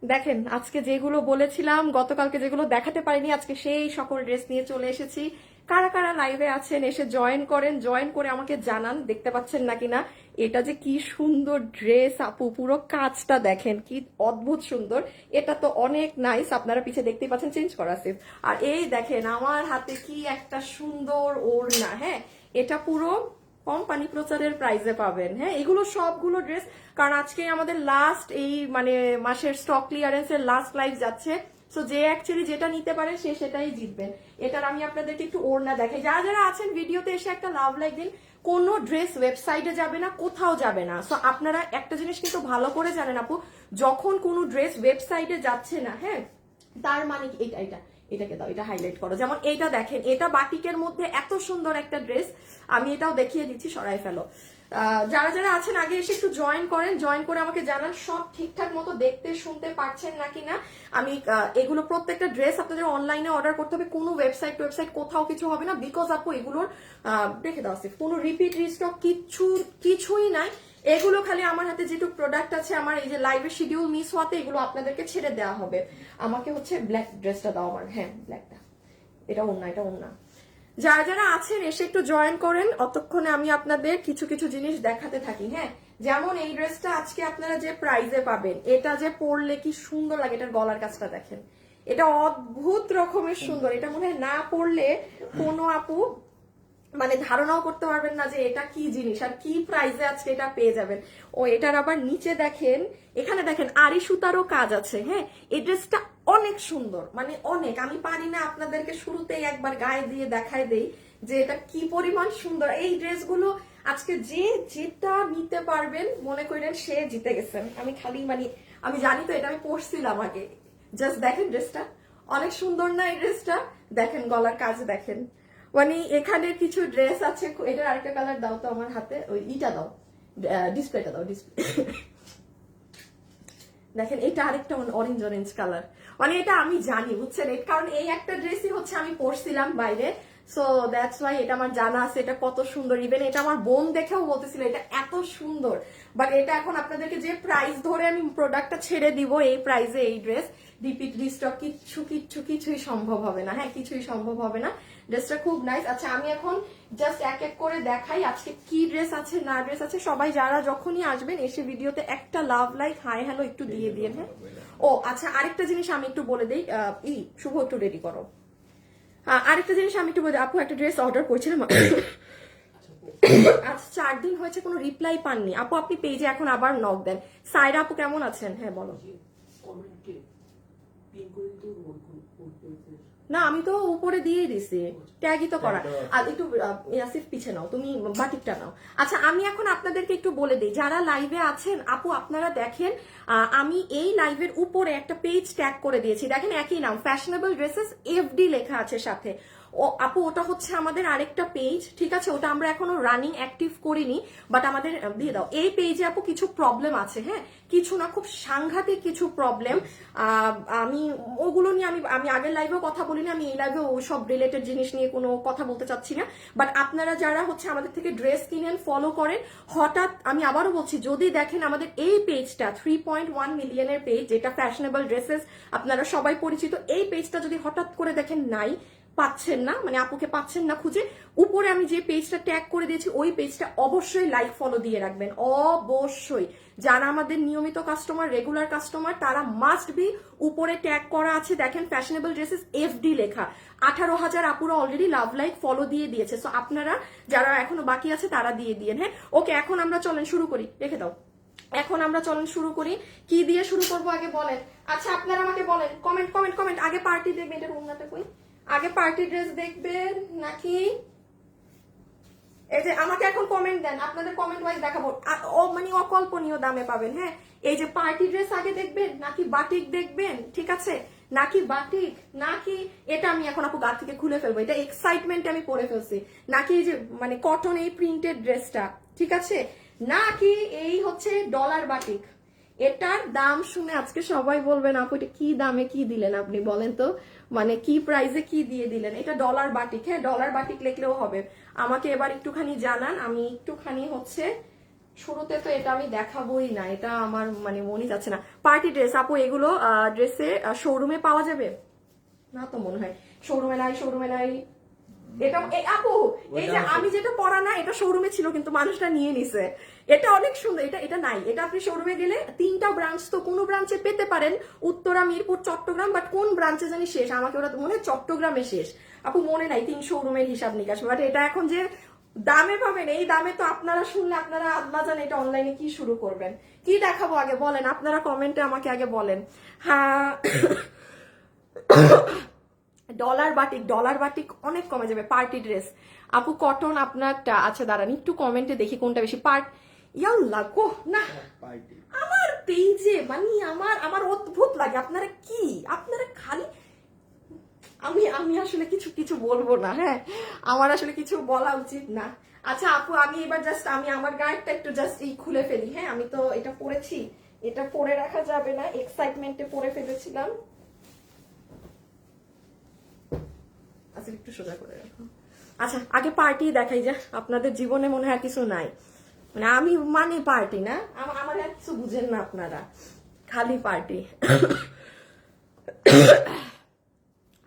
দেখেন আজকে যেগুলো বলেছিলাম, গতকালকে যেগুলো দেখাতে পারিনি, আজকে সেই সকল ড্রেস নিয়ে চলে এসেছি। কারা কারা লাইভে আছেন এসে জয়েন করেন, জয়েন করে আমাকে জানান দেখতে পাচ্ছেন নাকি না। এটা যে কি সুন্দর ড্রেস আপু, পুরো কাজটা দেখেন কি অদ্ভুত সুন্দর। এটা তো অনেক নাইস, আপনারা পিছে দেখতেই পাচ্ছেন চেঞ্জ করা আছে। আর এই দেখেন আমার হাতে কি একটা সুন্দর ওড়না। হ্যাঁ, এটা পুরো কোম্পানি প্রচারের প্রাইজে পাবেন। হ্যাঁ, এগুলো সবগুলো ড্রেস, কারণ আজকে আমাদের লাস্ট এই মানে মাসের স্টক ক্লিয়ারেন্সের লাস্ট লাইভ যাচ্ছে। সো যে অ্যাকচুয়ালি যেটা নিতে পারেন সে সেটাই জিতবেন। এটার আমি আপনাদেরকে একটু ওড়না দেখাই। যারা যারা আছেন ভিডিওতে এসে একটা লাভ লাইক দিন। কোনো ড্রেস ওয়েবসাইটে যাবে না, কোথাও যাবে না। সো আপনারা একটা জিনিস কিন্তু ভালো করে জানেন আপু, যখন কোনো ড্রেস ওয়েবসাইটে যাচ্ছে না, হ্যাঁ, তার মানে কি এটা এটাকে দাও, এটা হাইলাইট করো। যেমন এইটা দেখেন, এটা বাটিকের মধ্যে এত সুন্দর একটা ড্রেস। আমি এটাও দেখিয়ে দিচ্ছি, সরাই ফেলো। যারা যারা আছেন আগে এসে একটু জয়েন করেন, জয়েন করে আমাকে জানান সব ঠিকঠাক মতো দেখতে শুনতে পারছেন নাকি না। আমি এগুলো প্রত্যেকটা ড্রেস আপনাদের অনলাইনে অর্ডার করতে হবে, কোনো ওয়েবসাইট কোথাও কিছু হবে না। বিকজ আপু এগুলোর দেখে দাও আসিফ, কোনো রিপিট রিস্টক কিছুই নাই। এগুলো খালি আমার হাতে যেটুকু প্রোডাক্ট আছে, আমার এই যে লাইভের শিডিউল মিস হওয়াতে এগুলো আপনাদেরকে ছেড়ে দেওয়া হবে। আমাকে হচ্ছে ব্ল্যাক ড্রেসটা দাও আমার, হ্যাঁ ব্ল্যাকটা, এটা ওড়না। যারা যারা আছেন এসে একটু জয়েন করেন, অতক্ষণে আমি আপনাদের কিছু কিছু জিনিস দেখাতে থাকি। হ্যাঁ, যেমন এই ড্রেসটা আজকে আপনারা যে প্রাইজে পাবেন, এটা যে পরলে কি সুন্দর লাগে। এটার গলার কাজটা দেখেন, এটা অদ্ভুত রকমের সুন্দর। এটা মনে হয় না পরলে কোনো আপু মানে ধারণাও করতে পারবেন না যে এটা কি জিনিস আর কি প্রাইসে আজকে এটা পেয়ে যাবেন। ও এটার আবার নিচে দেখেন, এখানে দেখেন আড়ি সুতারও কাজ আছে। হ্যাঁ, এই ড্রেসটা অনেক সুন্দর, মানে অনেক। আমি পারি না আপনাদেরকে শুরুতেই একবার গায়ে দিয়ে দেখাই দেই যে এটা কি পরিমাণ সুন্দর। এই ড্রেসগুলো আজকে যে যেটা নিতে পারবেন মনে করেন সে জিতে গেছেন। আমি খালি মানে আমি জানি তো, এটা আমি পরছিলাম আগে। জাস্ট দেখেন ড্রেসটা অনেক সুন্দর না? এই ড্রেসটা দেখেন, গলার কাজ দেখেন। মানে এখানে কিছু ড্রেস আছে, এটার আরেকটা কালার দাও তো আমার হাতে, ওই ইটা দাও, ডিসপ্লেটা দাও, ডিসপ্লে। দেখেন এটা আরেকটা অরেঞ্জ কালার। মানে এটা আমি জানি বুঝছেন, কারণ এই একটা ড্রেসই হচ্ছে আমি পরছিলাম বাইরে। সো দ্যাটস ওয়াই এটা আমার জানা আছে এটা কত সুন্দর। ইভেন এটা আমার বোন দেখেও বলতেছিল এটা এত সুন্দর। বাট এটা এখন আপনাদেরকে যে প্রাইস ধরে আমি প্রোডাক্টটা ছেড়ে দিব, এই প্রাইসে এই ড্রেস রিপিট রিস্টক কিছুই সম্ভব হবে না। হ্যাঁ, কিছুই সম্ভব হবে না। ড্রেসটা খুব নাইস। আচ্ছা, আমি এখন জাস্ট এক এক করে দেখাই আজকে কি ড্রেস আছে না ড্রেস আছে। সবাই যারা যখনই আসবেন এসে ভিডিওতে একটা লাভ লাইক হাই হ্যালো একটু দিয়ে দিয়ে। হ্যাঁ, ও আচ্ছা, আরেকটা জিনিস আমি একটু বলে দিই, শুভ একটু রেডি করো। আরেকটা জিনিস আমি একটু বলি, আপু একটা ড্রেস অর্ডার করেছিলাম, আজ 4 দিন হয়েছে কোনো রিপ্লাই পাননি। আপু আপনি পেজে এখন আবার নক দেন। সাইরা আপু কেমন আছেন? হ্যাঁ বলো। না আমি তো উপরে দিয়ে দিছি, ট্যাগই তো করা। আর একটু ইয়াসিফ পিছে নাও, তুমি বাটিকটা নাও। আচ্ছা, আমি এখন আপনাদেরকে একটু বলে দিই, যারা লাইভে আছেন আপু আপনারা দেখেন, আমি এই লাইভের উপরে একটা পেজ ট্যাগ করে দিয়েছি। দেখেন একই নাম, ফ্যাশনেবল ড্রেসেস এফডি লেখা আছে সাথে। ও আপু ওটা হচ্ছে আমাদের আরেকটা পেজ, ঠিক আছে? ওটা আমরা এখনো রানিং অ্যাক্টিভ করিনি, বাট আমাদের দিয়ে দাও। এই পেজে আপু কিছু প্রবলেম আছে। হ্যাঁ, কিছু না, খুব সাংঘাতিক কিছু প্রবলেম। আমি ওগুলো নিয়ে আমি আগের লাইভেও কথা বলিনি, আমি এই লাইভে ওসব রিলেটেড জিনিস নিয়ে কোনো কথা বলতে চাচ্ছি না। বাট আপনারা যারা হচ্ছে আমাদের থেকে ড্রেস কিনেন, ফলো করেন, হঠাৎ আমি আবারও বলছি, যদি দেখেন আমাদের এই পেজটা 3.1 মিলিয়নের পেজ, যেটা ফ্যাশনেবল ড্রেসেস আপনারা সবাই পরিচিত, এই পেজটা যদি হঠাৎ করে দেখেন নাই, পাচ্ছেন না, মানে আপুকে পাচ্ছেন না খুঁজে, উপরে আমি যে পেজটা ট্যাগ করে দিয়েছি ওই পেজটা অবশ্যই লাইক ফলো দিয়ে রাখবেন। অবশ্যই যারা আমাদের নিয়মিত কাস্টমার, রেগুলার কাস্টমার, তারা মাস্ট বি, উপরে ট্যাগ করা আছে দেখেন ফ্যাশনেবল ড্রেসেস এফডি লেখা। 18,000 আপুরা অলরেডি লাভ লাইক ফলো দিয়ে দিয়েছে। সো আপনারা যারা এখনো বাকি আছে তারা দিয়ে দিয়েন। হ্যাঁ, ওকে, এখন আমরা চলেন শুরু করি, রেখে দাও। এখন আমরা চলেন শুরু করি। কি দিয়ে শুরু করবো আগে বলেন? আচ্ছা আপনারা আমাকে বলেন, কমেন্ট। আগে পার্টি দেখবেন, এটার উন্নতা কই? আগে পার্টি ড্রেস দেখবেন নাকি এই যে, আমাকে এখন কমেন্ট দেন, আপনাদের কমেন্ট ওয়াইজ দেখাবো। মানে অকল্পনীয় দামে পাবেন। হ্যাঁ, এই যে পার্টি ড্রেস আগে দেখবেন নাকি বাটিক দেখবেন, ঠিক আছে? নাকি বাটিক, নাকি এটা আমি এখন আপু গা থেকে খুলে ফেলবো, এটা এক্সাইটমেন্ট আমি পরে ফেলছি, নাকি এই যে মানে কটন এই প্রিন্টেড ড্রেসটা, ঠিক আছে? নাকি এই হচ্ছে ডলার বাটিক। এটার দাম শুনে আজকে সবাই বলবেন আপু এটা কি দামে কি দিলেন আপনি, বলেন তো, মানে কি প্রাইসে কি দিয়ে দিলেন? এটা ডলার বাটিক। হ্যাঁ, ডলার বাটিক লিখলেও হবে। আমাকে এবার একটুখানি জানান, আমি একটুখানি হচ্ছে শুরুতে তো এটা আমি দেখাবোই না, এটা আমার মানে মনে যাচ্ছে না। পার্টি ড্রেস আপু, এগুলো ড্রেসে শোরুমে পাওয়া যাবে না তো মনে হয়, শোরুমে নাই, শোরুমে নাই। এটা আপু এই যে আমি যেটা পরা না, এটা শোরুমে ছিল কিন্তু মানুষটা নিয়ে নিছে। এটা অনেক সুন্দর, এটা এটা নাই, এটা আপনি শোরুমে গেলে 3টা ব্রাঞ্চ, তো কোনো ব্রাঞ্চে পেতে পারেন, উত্তরা, মিরপুর, চট্টগ্রাম, বাট কোন ব্রাঞ্চে জানি শেষ, আমাকে ওরা মনে হয় চট্টগ্রামে শেষ আপু, মনে নাই 3 শোরুমের হিসাব নিকাশ। বাট এটা এখন যে দামে পাবেন, এই দামে তো আপনারা শুনলে আপনারা আল্লাহ জানে এটা অনলাইনে কি শুরু করবেন। কি দেখাবো আগে বলেন, আপনারা কমেন্টে আমাকে আগে বলেন। হ্যাঁ, ডলার বাটিক অনেক কমে যাবে। পার্টি ড্রেস আপু কটন আপনারটা, আচ্ছা দাঁড়ান একটু কমেন্টে দেখি কোনটা বেশি ইয়াল্লা গো না, আমার পেজে মানে আমার আমার অদ্ভুত লাগে। আপনারা খালি আমি আসলে কিছু বলবো না, হ্যাঁ আমার আসলে কিছু বলা উচিত না। আচ্ছা আপু আমি এবার জাস্ট আমি আমার গায়েরটা একটু জাস্ট খুলে ফেলি। হ্যাঁ আমি তো এটা পরেছি, এটা পরে রাখা যাবে না, এক্সাইটমেন্টে পরে ফেলেছিলাম। আচ্ছা একটু সোজা করে রাখো। আচ্ছা আগে পার্টি দেখাই, যা আপনাদের জীবনে মনে হয় কিছু নাই, মানে আমি মানে পার্টি না, আমার আর কিছু বুঝেন না আপনারা, খালি পার্টি।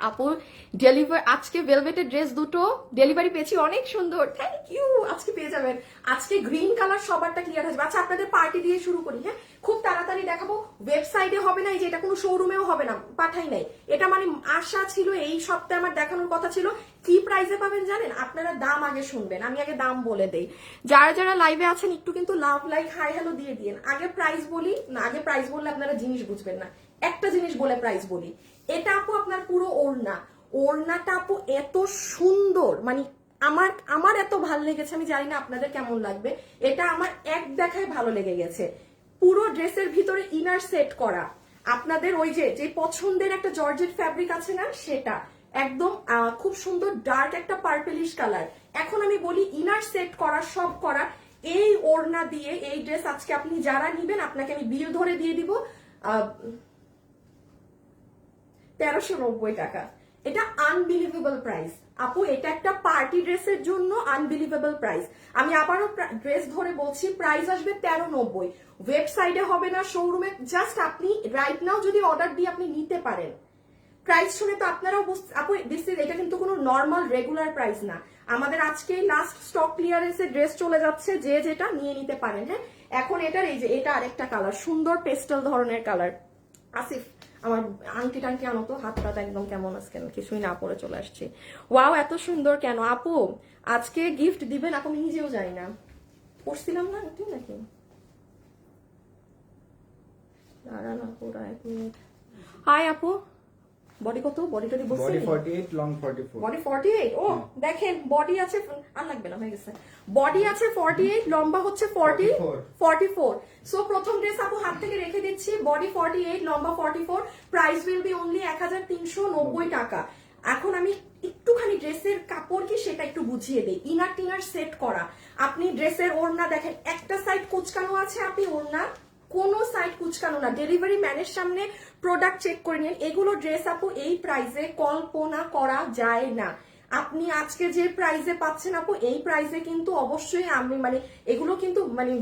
আপু ডেলিভারি আজকে ভেলভেটের ড্রেস দুটো ডেলিভারি পেয়েছি, অনেক সুন্দর, থ্যাংক ইউ। আজকে পেয়ে যাবেন, আজকে গ্রিন কালার সবারটা ক্লিয়ার আসবে। আচ্ছা আপনাদের পার্টি দিয়ে শুরু করি, হ্যাঁ খুব তাড়াতাড়ি দেখাবো। ওয়েবসাইটে হবে না, এই যে এটা কোনো শোরুমেও হবে না, পাঠাই নাই। এটা মানে আশা ছিল এই সপ্তাহে আমার দেখানোর কথা ছিল। কি প্রাইসে পাবেন জানেন, আপনারা দাম আগে শুনবেন, আমি আগে দাম বলে দেই। যারা যারা লাইভে আছেন একটু কিন্তু লাভ লাইক হাই হ্যালো দিয়ে দিন। আগে প্রাইস বলি না, আগে প্রাইস বললে আপনারা জিনিস বুঝবেন না, একটা জিনিস বলে প্রাইস বলি। এটা আপু আপনার পুরো ওড়নাটা আপু এত সুন্দর, মানে আমার এত ভালো লেগেছে, আমি জানি না আপনাদের কেমন লাগবে। এটা আমার এক দেখায় ভালো লেগে গেছে। পুরো ড্রেসের ভিতরে ইনার সেট করা, আপনাদের ওই যে পছন্দের একটা জর্জেট ফ্যাব্রিক আছে না, সেটা একদম খুব সুন্দর ডার্ক একটা পার্পেলিশ কালার। এখন আমি বলি ইনার সেট করা, সব করা, এই ওড়না দিয়ে এই ড্রেস আজকে আপনি যারা নিবেন আপনাকে আমি বিল ধরে দিয়ে দিব 1390 টাকা। এটা আনবিলিভেবল প্রাইস আপু, এটা একটা পার্টি ড্রেসের জন্য আনবিলিভেবল প্রাইস। আমি আবারও ড্রেস ধরে বলছি, প্রাইস আসবে 1390। ওয়েবসাইটে হবে না, শোরুমে, জাস্ট আপনি রাইট নাও যদি অর্ডার দিয়ে আপনি নিতে পারেন। প্রাইস শুনে তো আপনারাও আপু এটা কিন্তু কোনো নর্মাল রেগুলার প্রাইস না। আমাদের আজকে লাস্ট স্টক ক্লিয়ারেন্সে ড্রেস চলে যাচ্ছে, যে যেটা নিয়ে নিতে পারেন। হ্যাঁ এখন এটার এই যে এটা আরেকটা কালার, সুন্দর পেস্টেল ধরনের কালার। আসিফ আমার আংটি টাংটি আনো তো, হাতটা একদম কেমন আজকে, কিছুই না পরে চলে আসছি। ওয়াও এত সুন্দর কেন আপু, আজকে গিফট দিবেন আপু, আমি নিজেও জানি না, পড়ছিলাম না ঠিক নাকি, দাঁড়ান আপু 1 মিনিট। হাই আপু, বডি কত, বডিটা দি বলছি, বডি 48 লং 44, বডি 48। ও দেখেন বডি আছে, আর লাগবে না, হয়ে গেছে। বডি আছে 48, লম্বা হচ্ছে 44। সো প্রথম ড্রেস আপু হাত থেকে রেখে দিচ্ছি, বডি 48, লম্বা 44, প্রাইস উইল বি অনলি 1390 টাকা। এখন আমি একটুখানি ড্রেসের কাপড় কি সেটা একটু বুঝিয়ে দেই। ইনার টিনার সেট করা, আপনি ড্রেসের ওড়না দেখেন, একটা সাইড কুচকানো আছে, আপনি ওড়না কোনো সাইড কুচকানো না। ডেলিভারি ম্যানের সামনে প্রোডাক্ট চেক করে নিন। এগুলো ড্রেস আপু এই প্রাইসে কল্পনা করা যায় না। আপনি আজকে যে প্রাইসে পাচ্ছেন আপু, এই প্রাইসে কিন্তু অবশ্যই আমি মানে এগুলো কিন্তু মানে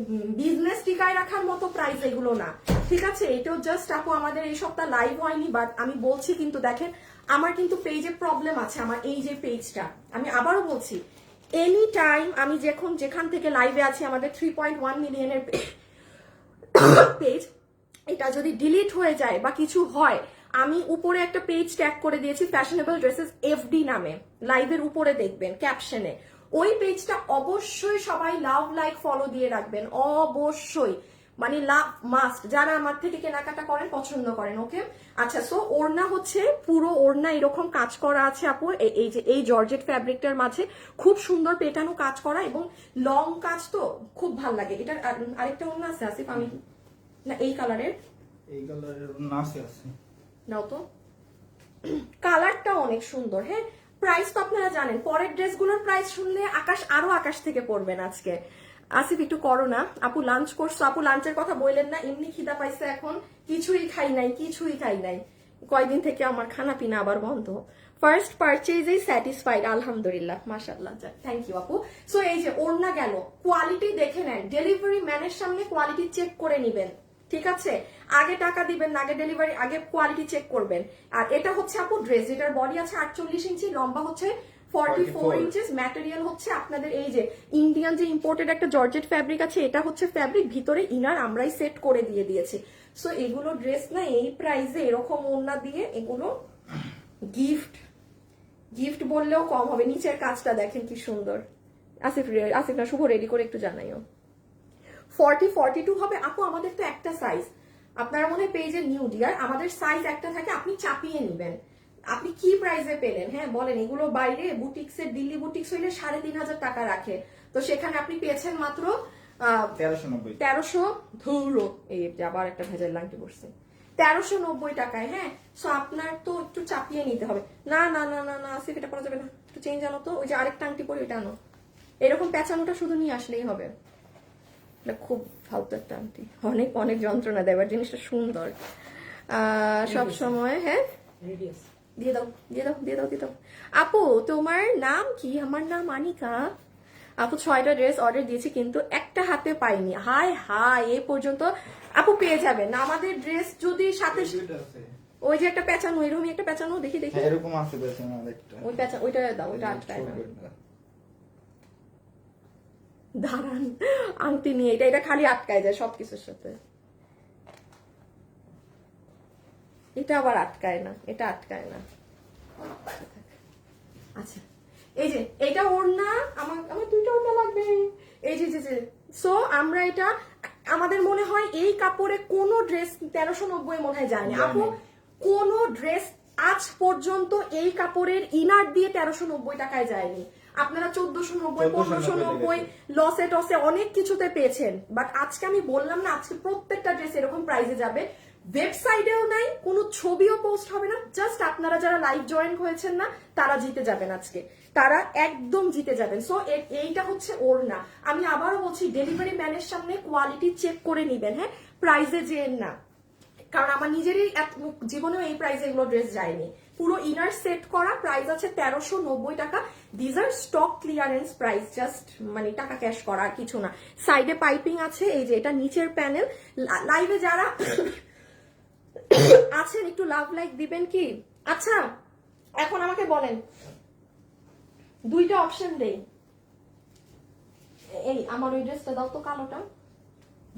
বিজনেস টিকায় রাখার মতো প্রাইস এগুলো না, ঠিক আছে। এটাও জাস্ট আপু আমাদের এই সপ্তাহ লাইভ হয়নি, বাট আমি বলছি কিন্তু দেখেন আমার কিন্তু পেজে প্রবলেম আছে। আমার এই যে পেজটা, আমি আবারও বলছি, এনি টাইম আমি যেখান থেকে লাইভে আছি, আমাদের 3.1 মিলিয়নের পেজ, এটা যদি ডিলিট হয়ে যায় বা কিছু হয়, আমি উপরে একটা পেজ ট্যাগ করে দিয়েছি ফ্যাশনেবল ড্রেসেস এফডি নামে, লাইভের উপরে দেখবেন ক্যাপশনে। ওই পেজটা অবশ্যই সবাই লাভ লাইক ফলো দিয়ে রাখবেন, অবশ্যই, মানে লাভ মাস্ট, যারা আমার থেকে কেনাকাটা করেন পছন্দ করেন। ওকে আচ্ছা, সো ওড়না হচ্ছে পুরো ওড়না এরকম কাজ করা আছে আপু, এই যে এই জর্জেট ফ্যাব্রিকটার মাঝে খুব সুন্দর পেটানো কাজ করা এবং লং কাজ, তো খুব ভাল লাগে। এটার আরেকটা ওড়না আছে আসিফ, আমি না এই কালারের নাসে আছে, নাও তো, কালারটা অনেক সুন্দর। হ্যাঁ প্রাইস তো আপনারা জানেন, পরের ড্রেসগুলোর প্রাইস শুনলে আকাশ থেকে পড়বেন আজকে। আসিফ একটু করো না আপু, লাঞ্চ করছো আপু, লাঞ্চের কথা বললেন না, এমনি খিদা পাইছে এখন, কিছুই খাই নাই, কয়দিন থেকে আমার খানা পিনা আবার বন্ধ। ফার্স্ট পারচেজেই স্যাটিসফাইড, আলহামদুলিল্লাহ, মাশাআল্লাহ, থ্যাংক ইউ আপু। সো এই যে ওড়না গেল, কোয়ালিটি দেখে নেন, ডেলিভারি ম্যানের সামনে কোয়ালিটি চেক করে নিবেন, ঠিক আছে? আগে টাকা দিবেন না, আগে ডেলিভারি, আগে কোয়ালিটি চেক করবেন। আর এটা হচ্ছে আপু ড্রেস, এটার বডি আছে 48 ইঞ্চি, লম্বা হচ্ছে 44 ইঞ্চেস, ম্যাটেরিয়াল হচ্ছে আপনাদের এই যে ইন্ডিয়ান যে ইম্পোর্টেড একটা জর্জেট ফ্যাব্রিক আছে, এটা হচ্ছে ফ্যাব্রিক, ভিতরে ইনার আমরাই সেট করে দিয়েছি। সো এগুলো ড্রেস না এই প্রাইসে এরকম ওড়না দিয়ে, এগুলো গিফট গিফট বললেও কম হবে। নিচের কাজটা দেখেন কি সুন্দর। আসিফ না, শুভ রেডি করে একটু জানাইও। 42 হবে আপু, আমাদের তো একটা সাইজ, আপনারা মনে হয় পেজের নিউ ডিয়ার, আমাদের সাইজ একটা থাকে, আপনি চাপিয়ে নিবেন। আপনি কি প্রাইসে পেলেন? হ্যাঁ বলেন। এগুলো বাইরে বুটিক্সের, দিল্লি বুটিক্স হইলে 3,500 টাকা রাখে, তো সেখানে আপনি পেয়েছেন মাত্র 1390। ধুরো, এই আবার একটা ভেজাল লাংটি পড়ছে, 1390 টাকায়। হ্যাঁ, সো আপনার তো একটু চাপিয়ে নিতে হবে। না না না না না আসিফ, এটা পরা যাবে না, একটু চেঞ্জ আনো তো, ওই যে আরেকটা আংটি পরে ওইটা আনো। এরকম পেঁচানোটা শুধু নিয়ে আসলেই হবে। খুব ফালতু একটা আংটি, অনেক অনেক যন্ত্রণা দেয়, এবার জিনিসটা সুন্দর সব সময়। হ্যাঁ দিয়ে দাও দিয়ে দাও দিয়ে দাও দিয়ে দাও। আপু তোমার নাম কি? আমার নাম আনিকা। আপু 6টা ড্রেস অর্ডার দিয়েছি কিন্তু একটা হাতে পাইনি। হাই হাই, এই পর্যন্ত আপু পেয়ে যাবেন আমাদের ড্রেস যদি সাথে ওই যে একটা পেঁচানো, এরকমই একটা পেঁচানো, দেখি দেখি এরকম আছে পেছনে আরেকটা, ওই পেঁচানো, ওইটা দাও, ওইটা আটকায় না। দাঁড়ান, আংটি নিয়ে এটা খালি আটকায় যায় সবকিছুর সাথে, এটা আবার আটকায় না, এটা আটকায় না। আচ্ছা এই যে এটা ওড়না, আমার 2টা ওড়না লাগবে। এই যে যে সো আমরা এটা, আমাদের মনে হয় এই কাপড়ে কোনো ড্রেস 1390 মনে হয় যায়নি আপু, কোন ড্রেস আজ পর্যন্ত এই কাপড়ের ইনার দিয়ে 1390 টাকায় যায়নি। আপনারা 1490, 1590 লসে টসে অনেক কিছুতে পেয়েছেন, বাট আজকে আমি বললাম না, আজকে প্রত্যেকটা ড্রেস এরকম প্রাইসে যাবে। ওয়েবসাইটেও নাই, কোনো ছবিও পোস্ট হবে না, জাস্ট আপনারা যারা লাইভ জয়েন হয়েছেন না তারা জিতে যাবেন আজকে, তারা একদম জিতে যাবেন। সো এইটা হচ্ছে ওড়না। আমি আবারও বলছি, ডেলিভারি ম্যানের সামনে কোয়ালিটি চেক করে নিবেন, হ্যাঁ, প্রাইসে যেন না, কারণ আমার নিজেরই জীবনেও এই প্রাইসে এগুলো ড্রেস যায়নি। পুরো ইনার সেট করা, প্রাইস আছে 1390 টাকা। These are stock clearance price, just মানে টাকা ক্যাশ করা আর কিছু না। সাইডে পাইপিং আছে, এই যে এটা নিচের প্যানেল। লাইভে যারা আছেন একটু লাভ লাইক দিবেন কি? আচ্ছা এখন আমাকে বলেন, 2টা অপশন দেই। এই আমার ওই ড্রেসটা দাও তো, কালোটা।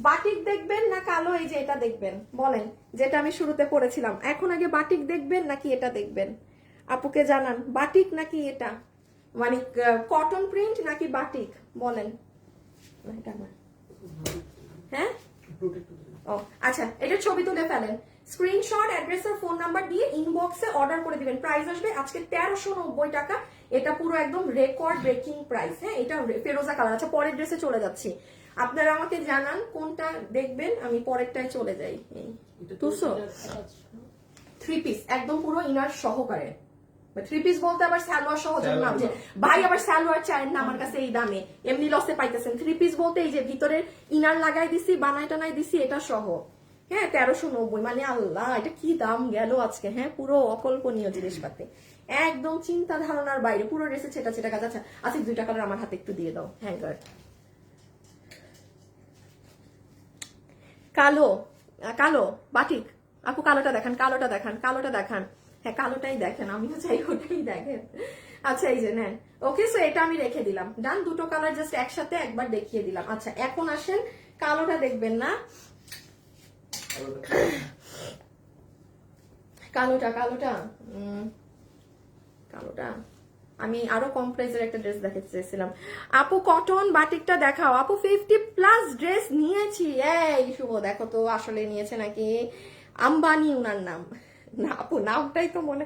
বাটিক দেখবেন না কালো, এই যে এটা দেখবেন, বলেন, যেটা আমি শুরুতে পড়েছিলাম। এখন আগে বাটিক দেখবেন নাকি এটা দেখবেন? আপুকে জানান, বাটিক নাকি এটা, মানে কটন প্রিন্ট নাকি বাটিক, বলেন। হ্যাঁ ও আচ্ছা, এটা ছবি তুলে ফেলেন, স্ক্রিনশট, অ্যাড্রেস আর ফোন নাম্বার দিয়ে ইনবক্সে অর্ডার করে দিবেন। প্রাইস আসবে আজকে 1390 টাকা। এটা পুরো একদম রেকর্ড ব্রেকিং প্রাইস। হ্যাঁ, এটা ফেরোজা কালার। আচ্ছা পরের ড্রেসে চলে যাচ্ছি, আপনারা আমাকে জানান কোনটা দেখবেন, আমি পরেরটায় চলে যাই। তুসো 3 পিস একদম পুরো ইনার সহকারে, 3 পিস বলতে আবার সালোয়ার সহ না, যে ভাই আবার সালোয়ার চায় না আমার কাছে এই দামে, এমনি লসে পাইতেছেন। 3 পিস বলতে এই যে ভিতরে ইনার লাগাই দিছি, বানাই টানাই দিছি, এটা সহ। হ্যাঁ 1390, মানে আল্লাহ এটা কি দাম গেল আজকে। হ্যাঁ পুরো অকল্পনীয় জিনিসপাতি, একদম চিন্তা ধারণার বাইরে। পুরো ড্রেসে ছেটা ছেটা কাজ। আচ্ছা আচ্ছা 2টা কালার আমার হাতে একটু দিয়ে দাও, হ্যাঙ্গার। কালো, কালো বাটিক। আপু কালোটা দেখান, কালোটা দেখান, কালোটা দেখান। হ্যাঁ কালোটাই দেখেন, আমিও চাই ওটাই দেখেন। আচ্ছা এই যে নেন, ওকে। সো এটা আমি রেখে দিলাম, ডান। 2টো কালার জাস্ট একসাথে একবার দেখিয়ে দিলাম। আচ্ছা এখন আসেন, কালোটা দেখবেন না, কালোটা কালোটা কালোটা আমি আরো কম প্রাইসের একটা ড্রেস দেখাতে চাইছিলাম। আপু কটন বাটিকটা দেখাও। আপু 50+ ড্রেস নিয়েছি। এই শুভ দেখো তো আসলে নিয়েছে নাকি। আম্বানি উনার নাম না আপু, নামটাই তো মনে,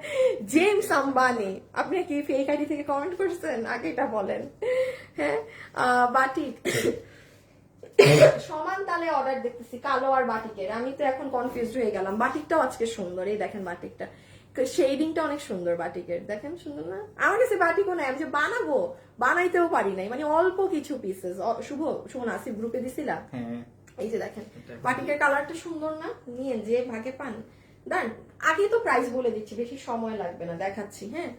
জেমস আম্বানি। আপনি কি ফেক আইডি থেকে কমেন্ট করছেন? আগে এটা বলেন। হ্যাঁ বাটিক সমান তালে অর্ডার দেখতেছি, কালো আর বাটিকের। আমি তো এখন কনফিউজড হয়ে গেলাম। বাটিকটাও আজকে সুন্দর, এই দেখেন বাটিকটা, শেডিংটা অনেক সুন্দর বাটিকের, দেখেন সুন্দর না? আমার কাছে বাটিকও নাই, আমি যে বানাবো বানাইতেও পারি নাই, মানে অল্প কিছু পিসেস। শুভ শুভ না আসিফ গ্রুপে দিছিলাম, এই যে দেখেন বাটিকের কালারটা সুন্দর না? নিয়ে যে ভাগে পান দাঁড়ান, আগে তো প্রাইস বলে দিচ্ছি, বেশি সময় লাগবে না, দেখাচ্ছি। হ্যাঁ,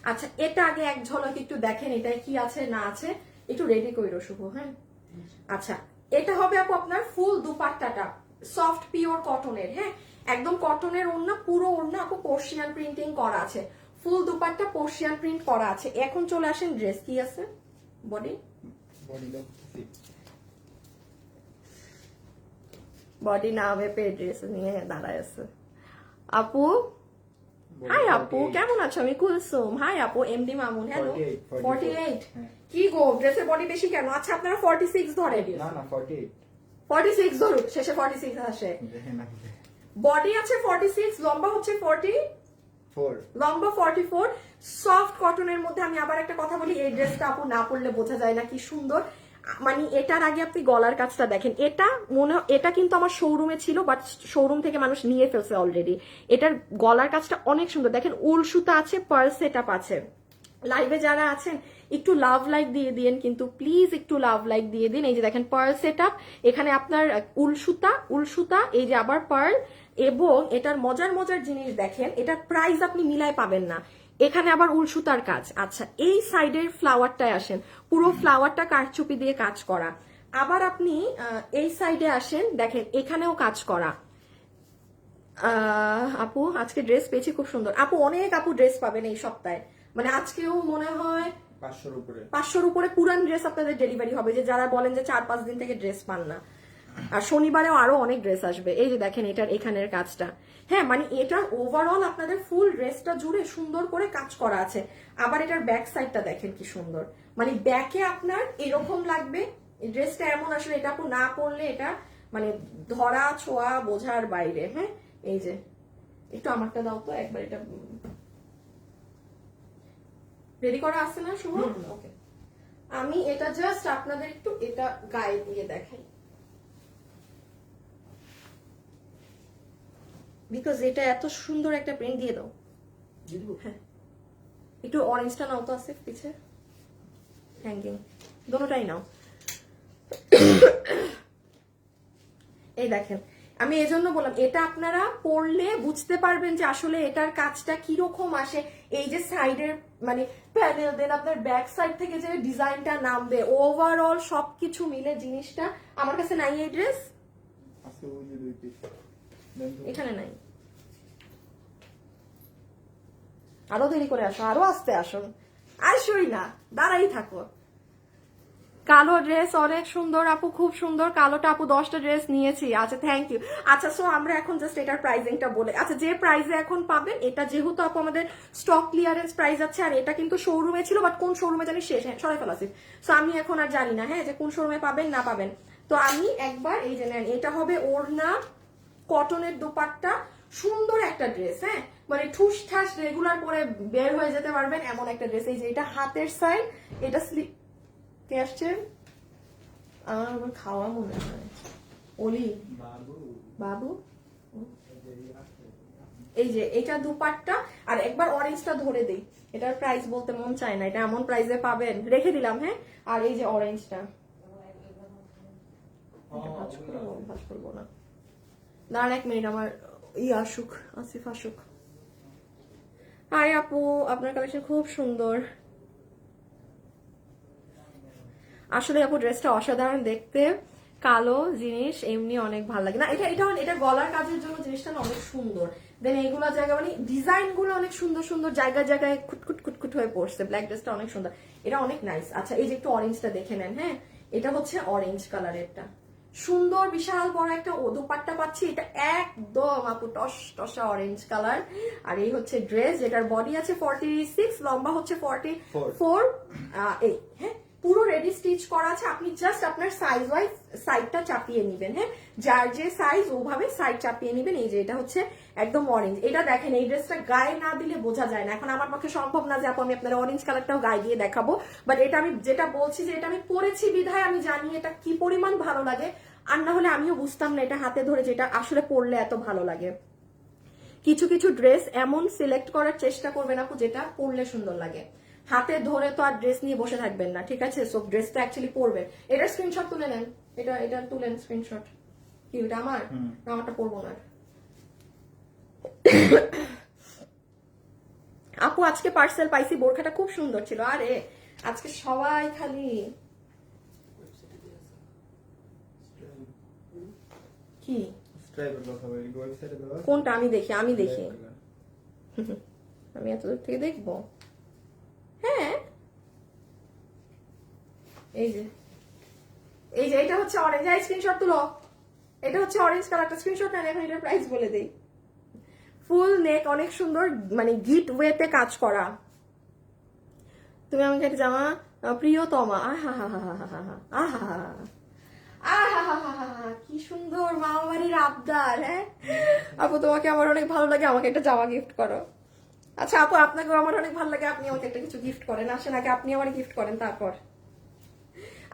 আচ্ছা এটা আগে এক ঝলক একটু দেখেন এটাই কি আছে না আছে, একটু রেডি কইরো শুভ। হ্যাঁ, আচ্ছা এটা হবে আপু আপনার ফুল দুপাট্টাটা সফট পিওর কটনের। হ্যাঁ, একদম কটনের ওড়না, পুরো ওড়না আপু পোর্শিয়ান প্রিন্টিং করা আছে, ফুল দুপাট্টা পোর্শিয়ান প্রিন্ট করা আছে। এখন চলে আসেন ড্রেস কি আছে, বডি বডি না ভেপে ড্রেস নিয়ে দাঁড়ায় আছে আপু। হাই আপু, কেমন আছো? আমি কুলসুম। হাই আপু, এমডি মামুন। হ্যালো, 48 কি গো, ড্রেসের বডি বেশি কেন? আচ্ছা আপনারা 46 ধরে। না না 48 46 ধরুন, শেষে 46 আসে। বডি আছে 46, লম্বা হচ্ছে 4 লম্বা 44, সফট কটনের মধ্যে। আমি আবার একটা কথা বলি, এই ড্রেসটা আপু না পরলে বোঝা যায় না কি সুন্দর। মানে এটার আগে আপনি গলার কাজটা দেখেন, এটা এটা কিন্তু আমার শোরুমে ছিল, বাট শোরুম থেকে মানুষ নিয়ে ফেলছে অলরেডি। এটার গলার কাজটা অনেক সুন্দর, দেখেন উল সুতা আছে, পার্ল সেটআপ আছে। লাইভে যারা আছেন একটু লাভ লাইক দিয়ে দিন, কিন্তু প্লিজ একটু লাভ লাইক দিয়ে দিন। এই যে দেখেন পার্ল সেটআপ, এখানে আপনার উল সুতা, এই যে আবার পার্ল, এবং এটার মজার মজার জিনিস দেখেন, এটার প্রাইস আপনি মিলায় পাবেন না। এখানে আবার উল সুতার কাজ। আচ্ছা এই সাইডের ফ্লাওয়ারটায় আসেন, পুরো ফ্লাওয়ারটা কারচুপি দিয়ে কাজ করা। আবার আপনি এই সাইডে আসেন, দেখেন এখানেও কাজ করা। আপু আজকে ড্রেস পেয়েছি খুব সুন্দর। আপু অনেক আপু ড্রেস পাবেন এই সপ্তাহে, মানে আজকেও মনে হয় 500-র উপরে পুরান ড্রেস আপনাদের ডেলিভারি হবে, যে যারা বলেন যে 4-5 দিন থেকে ড্রেস পান না। আর শনিবারেও আরো অনেক ড্রেস আসবে। এই যে দেখেন এটার এখানের কাজটা। হ্যাঁ, মানে এটার ওভারঅল আপনাদের ফুল ড্রেসটা জুড়ে সুন্দর করে কাজ করা আছে। আবার এটার ব্যাক সাইডটা দেখেন কি সুন্দর, মানে ব্যাকে আপনার এরকম লাগবে। ড্রেসটা এমন আসলে এটা আপু না পরলে এটা মানে ধরা ছোঁয়া বোঝার বাইরে। হ্যাঁ, এই যে একটু আমারটা দাও তো একবার, এটা রেডি করা আছে না শুভ? ওকে, আমি এটা জাস্ট আপনাদের একটু এটা গায়ে দিয়ে দেখাই, বিকজ এটা এত সুন্দর একটা প্রিন্ট। দিয়ে দাও। হ্যাঁ, একটু অরেঞ্জটা নাও তো আছে পিছে, হ্যাঙ্গিং দোনোটাই নাও। এই দেখেন, আমি এই জন্য বললাম এটা আপনারা পরলে বুঝতে পারবেন যে আসলে এটার কাজটা কিরকম আসে। এই যে সাইডের মানে প্যানেল, দেন আপনার ব্যাক সাইড থেকে যে ডিজাইনটা নামবে, ওভারঅল সবকিছু মিলে জিনিসটা আমার কাছে নাই। এই ড্রেস এখানে নাই, আরো দেরি করে আসো, আরো আসতে আসুন, আসোই না, দাঁড়াই থাকো। কালো ড্রেস অনেক সুন্দর আপু, খুব সুন্দর। কালোটা আপু 10টা ড্রেস নিয়েছি। আচ্ছা থ্যাংক ইউ। আচ্ছা সো আমরা এখন জাস্ট এটার প্রাইসিংটা বলে, আচ্ছা যে প্রাইসে এখন পাবেন, এটা যেহেতু আপু আমাদের স্টক ক্লিয়ারেন্স প্রাইস আছে, আর এটা কিন্তু শোরুমে ছিল, বাট কোন শোরুমে জানি শেষ, হ্যাঁ সরাই ফেলাছি। সো আমি এখন আর জানি না হ্যাঁ যে কোন শোরুমে পাবেন না পাবেন। তো আমি একবার এই যে নেন, এটা হবে ওড়না, কটনের দোপাট্টা, সুন্দর একটা ড্রেস। হ্যাঁ, মানে ঠুস ঠাস রেগুলার পরে বের হয়ে যেতে পারবেন এমন একটা ড্রেস। এই যে এটা হাতের সাইড, এটা স্লিপ কে আসছে আমার খাওয়া মনে হয় ওলি বাবু। এই যে এটা দুপাট্টা, আর একবার অরেঞ্জটা ধরে দেই, এটার প্রাইস বলতে মন চায় না, এটা এমন প্রাইসে পাবেন, রেখে দিলাম। হ্যাঁ, আর এই যে অরেঞ্জটা ভাজ করবো না, দাঁড়ান 1 মিনিট, আমার আসুক, আসিফ আসুক। হাই আপু, আপনার কালেকশন খুব সুন্দর। আসলে আপু ড্রেসটা অসাধারণ দেখতে, কালো জিনিস এমনি অনেক ভালো লাগে না। এটা গলার কাজের জন্য জিনিসটা না অনেক সুন্দর। দেন এইগুলো জায়গা মানে ডিজাইন গুলো অনেক সুন্দর সুন্দর, জায়গায় জায়গায় খুটখুট খুটখুট হয়ে পড়ছে। ব্ল্যাক ড্রেসটা অনেক সুন্দর, এটা অনেক নাইস। আচ্ছা এই যে একটু অরেঞ্জটা দেখে নেন। হ্যাঁ, এটা হচ্ছে অরেঞ্জ কালারেরটা, সুন্দর বিশাল বড় একটা দোপাট্টা পাচ্ছি। এটা একদম আপু টস টসা অরেঞ্জ কালার। আর এই হচ্ছে ড্রেস, যেটার বডি আছে 46, লম্বা হচ্ছে 44। এই হ্যাঁ, পুরো রেডি স্টিচ করা আছে। আপনি জাস্ট আপনার সাইজ ওয়াইজ সাইডটা চাপিয়ে নিবেন। হ্যাঁ, যার যে সাইজ ওভাবে সাইড চাপিয়ে নিবেন। এই যে এটা হচ্ছে একদম অরেঞ্জ। এটা দেখেন, এই ড্রেসটা গায়ে না দিলে বোঝা যায় না। এখন আমার পক্ষে সম্ভব না যে আপু আমি আপনার অরেঞ্জ কালারটাও গায়ে দিয়ে দেখাবো, বাট এটা আমি যেটা বলছি যে এটা আমি পরেছি বিধায় আমি জানি এটা কি পরিমাণ ভালো লাগে। আর না হলে আমিও বুঝতাম না এটা হাতে ধরে যেটা আসলে পরলে এত ভালো লাগে। কিছু কিছু ড্রেস এমন সিলেক্ট করার চেষ্টা করবেন আপু যেটা পরলে সুন্দর লাগে। হাতে ধরে তো আর ড্রেস নিয়ে বসে থাকবেন না, ঠিক আছে? সো ড্রেসটা অ্যাকচুয়ালি পরবেন। এটার স্ক্রিনশট তুলে নেন, এটা তুলেন স্ক্রিনশট। কি এটা আমারটা পরবো না। আপু আজকে পার্সেল পাইছি, বোরখাটা খুব সুন্দর ছিল। আরে আজকে সবাই খালি কি স্ট্রাইপের কথা বলি, ওয়েবসাইটে দেওয়া। কোনটা? আমি দেখি আমি এত দূর থেকে দেখবো? হ্যাঁ, এই যে এটা হচ্ছে অরেঞ্জ। স্ক্রিনশট তুলো, এটা হচ্ছে অরেঞ্জ কালারটা, স্ক্রিনশট নেন। এখন এটার প্রাইস বলে দেই। ফুল নেক, অনেক সুন্দর, মানে গিট ওয়েতে কাজ করা। তুমি আমাকে একটা জামা, প্রিয়তমা, আহা হা হা হা হা হা আহা আহা, কি সুন্দর মামা বাড়ির আবদার। হ্যাঁ আপু, তোমাকে আমার অনেক ভালো লাগে, আমাকে একটা জামা গিফট করো। আচ্ছা আপু, আপনাকেও আমার অনেক ভালো লাগে, আপনি আমাকে একটা কিছু গিফট করেন। আসেন আগে আপনি আমার গিফট করেন, তারপর।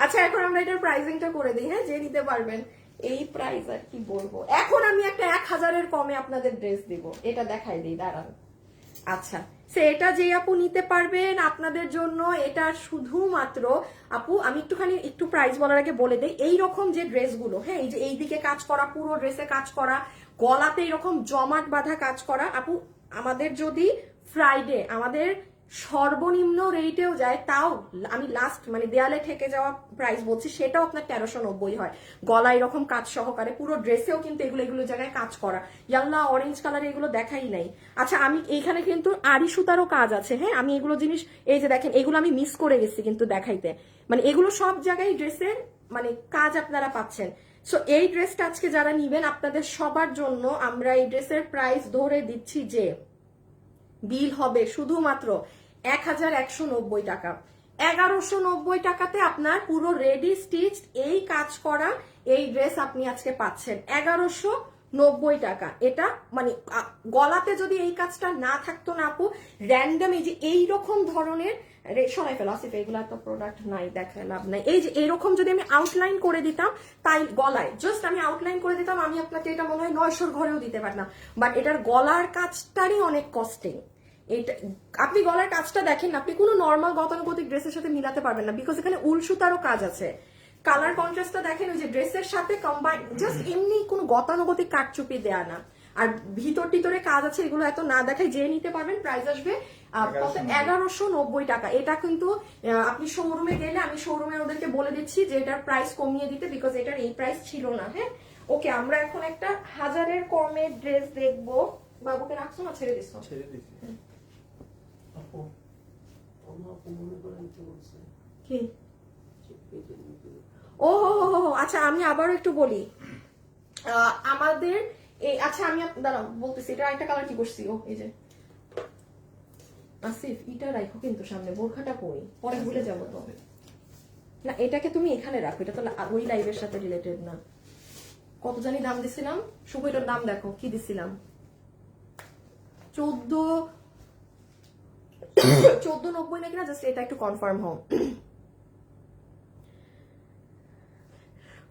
আচ্ছা এখন আমরা এটার প্রাইসিংটা করে দিই, হ্যাঁ, যে নিতে পারবেন। এই প্রাইস আর কি বলবো। এখন আমি একটা 1000-এর কমে আপনাদের ড্রেস দিব, এটা দেখাই দিই, দাঁড়ান। আচ্ছা, সে এটা যে আপু নিতে পারবেন, আপনাদের জন্য এটা শুধুমাত্র। আপু আমি একটু প্রাইস বলার আগে বলে দেই, এইরকম যে ড্রেসগুলো, হ্যাঁ, এই যে এইদিকে কাজ করা, পুরো ড্রেসে কাজ করা, গলাতে এরকম জমাট বাঁধা কাজ করা, আপু আমাদের যদি ফ্রাইডে আমাদের সর্বনিম্ন রেটেও যায়, তাও আমি লাস্ট মানে দেয়ালে ঠেকে যাওয়া প্রাইস বলছি, সেটাও আপনার 1390 হয়। গলা এরকম কাজ সহকারে, পুরো ড্রেসেও কিন্তু এগুলো জায়গায় কাজ করা। ইয়াল্লা অরেঞ্জ কালার, এগুলো দেখাই নাই। আচ্ছা আমি এইখানে কিন্তু আড়ি সুতারও কাজ আছে, হ্যাঁ, আমি এগুলো জিনিস, এই যে দেখেন, এগুলো আমি মিস করে গেছি কিন্তু দেখাইতে। মানে এগুলো সব জায়গায় ড্রেসের মানে কাজ আপনারা পাচ্ছেন। সো এই ড্রেসটা আজকে যারা নিবেন, আপনাদের সবার জন্য আমরা এই ড্রেসের প্রাইস ধরে দিচ্ছি যে বিল হবে শুধুমাত্র 1190 টাকা। 1190 টাকাতে আপনার পুরো রেডি স্টিচ এই কাজ করা এই ড্রেস আপনি আজকে পাচ্ছেন 1190 টাকা। এটা মানে গলাতে যদি এই কাজটা না থাকতো না আপু, র্যান্ডম এই যে এইরকম ধরনের সরাই ফেলো আসিফ, এগুলা তো প্রোডাক্ট নাই, দেখা লাভ নাই। এই যে এরকম যদি আমি আউটলাইন করে দিতাম, তাই গলায় জাস্ট আমি আউটলাইন করে দিতাম, আমি আপনাকে এটা মনে হয় 900 ঘরেও দিতে পারতাম। বাট এটার গলার কাজটারই অনেক কস্টিং। এইটা আপনি গলার কাজটা দেখেন, আপনি কোনো নর্মাল গতানুগতিক ড্রেসের সাথে মিলাতে পারবেন না, বিকজ এখানে উল সুতারও কাজ আছে। কালার কন্ট্রাস্টটা দেখেন, ওই যে ড্রেসের সাথে কম্বাইন, জাস্ট এমনি কোনো গতানুগতিক কাটচুপি দেয়া না। আর ভিতরে কাজ আছে, এগুলো এত না দেখায়, যে নিতে পারবেন প্রাইস আসবে 1190 টাকা। এটা কিন্তু আপনি শোরুমে গেলে, আমি শোরুমে ওদেরকে বলে দিচ্ছি যে এটার প্রাইস কমিয়ে দিতে, বিকজ এটার এই প্রাইস ছিল না। হ্যাঁ ওকে, আমরা এখন একটা 1000-এর কমে ড্রেস দেখবো। বাবুকে রাখছো না ছেড়ে দিচ্ছ? ছেড়ে দিছি। কি? ও আচ্ছা, আমি আবারও একটু বলি, আমাদের আচ্ছা আমি দাঁড়াও বলতেছি, এটা একটা কালার কি করছি। ও এই যে আসিফ, এটা রাখো কিন্তু সামনে, বোরখাটা কই, পরে ভুলে যাবো তো। না এটাকে তুমি এখানে রাখো, এটা তো ওই লাইভের সাথে রিলেটেড না। কত জানি দাম দিছিলাম শুভ, এটার দাম দেখো কি দিছিলাম, 1490 নাকি না, জাস্ট এটা একটু কনফার্ম হও।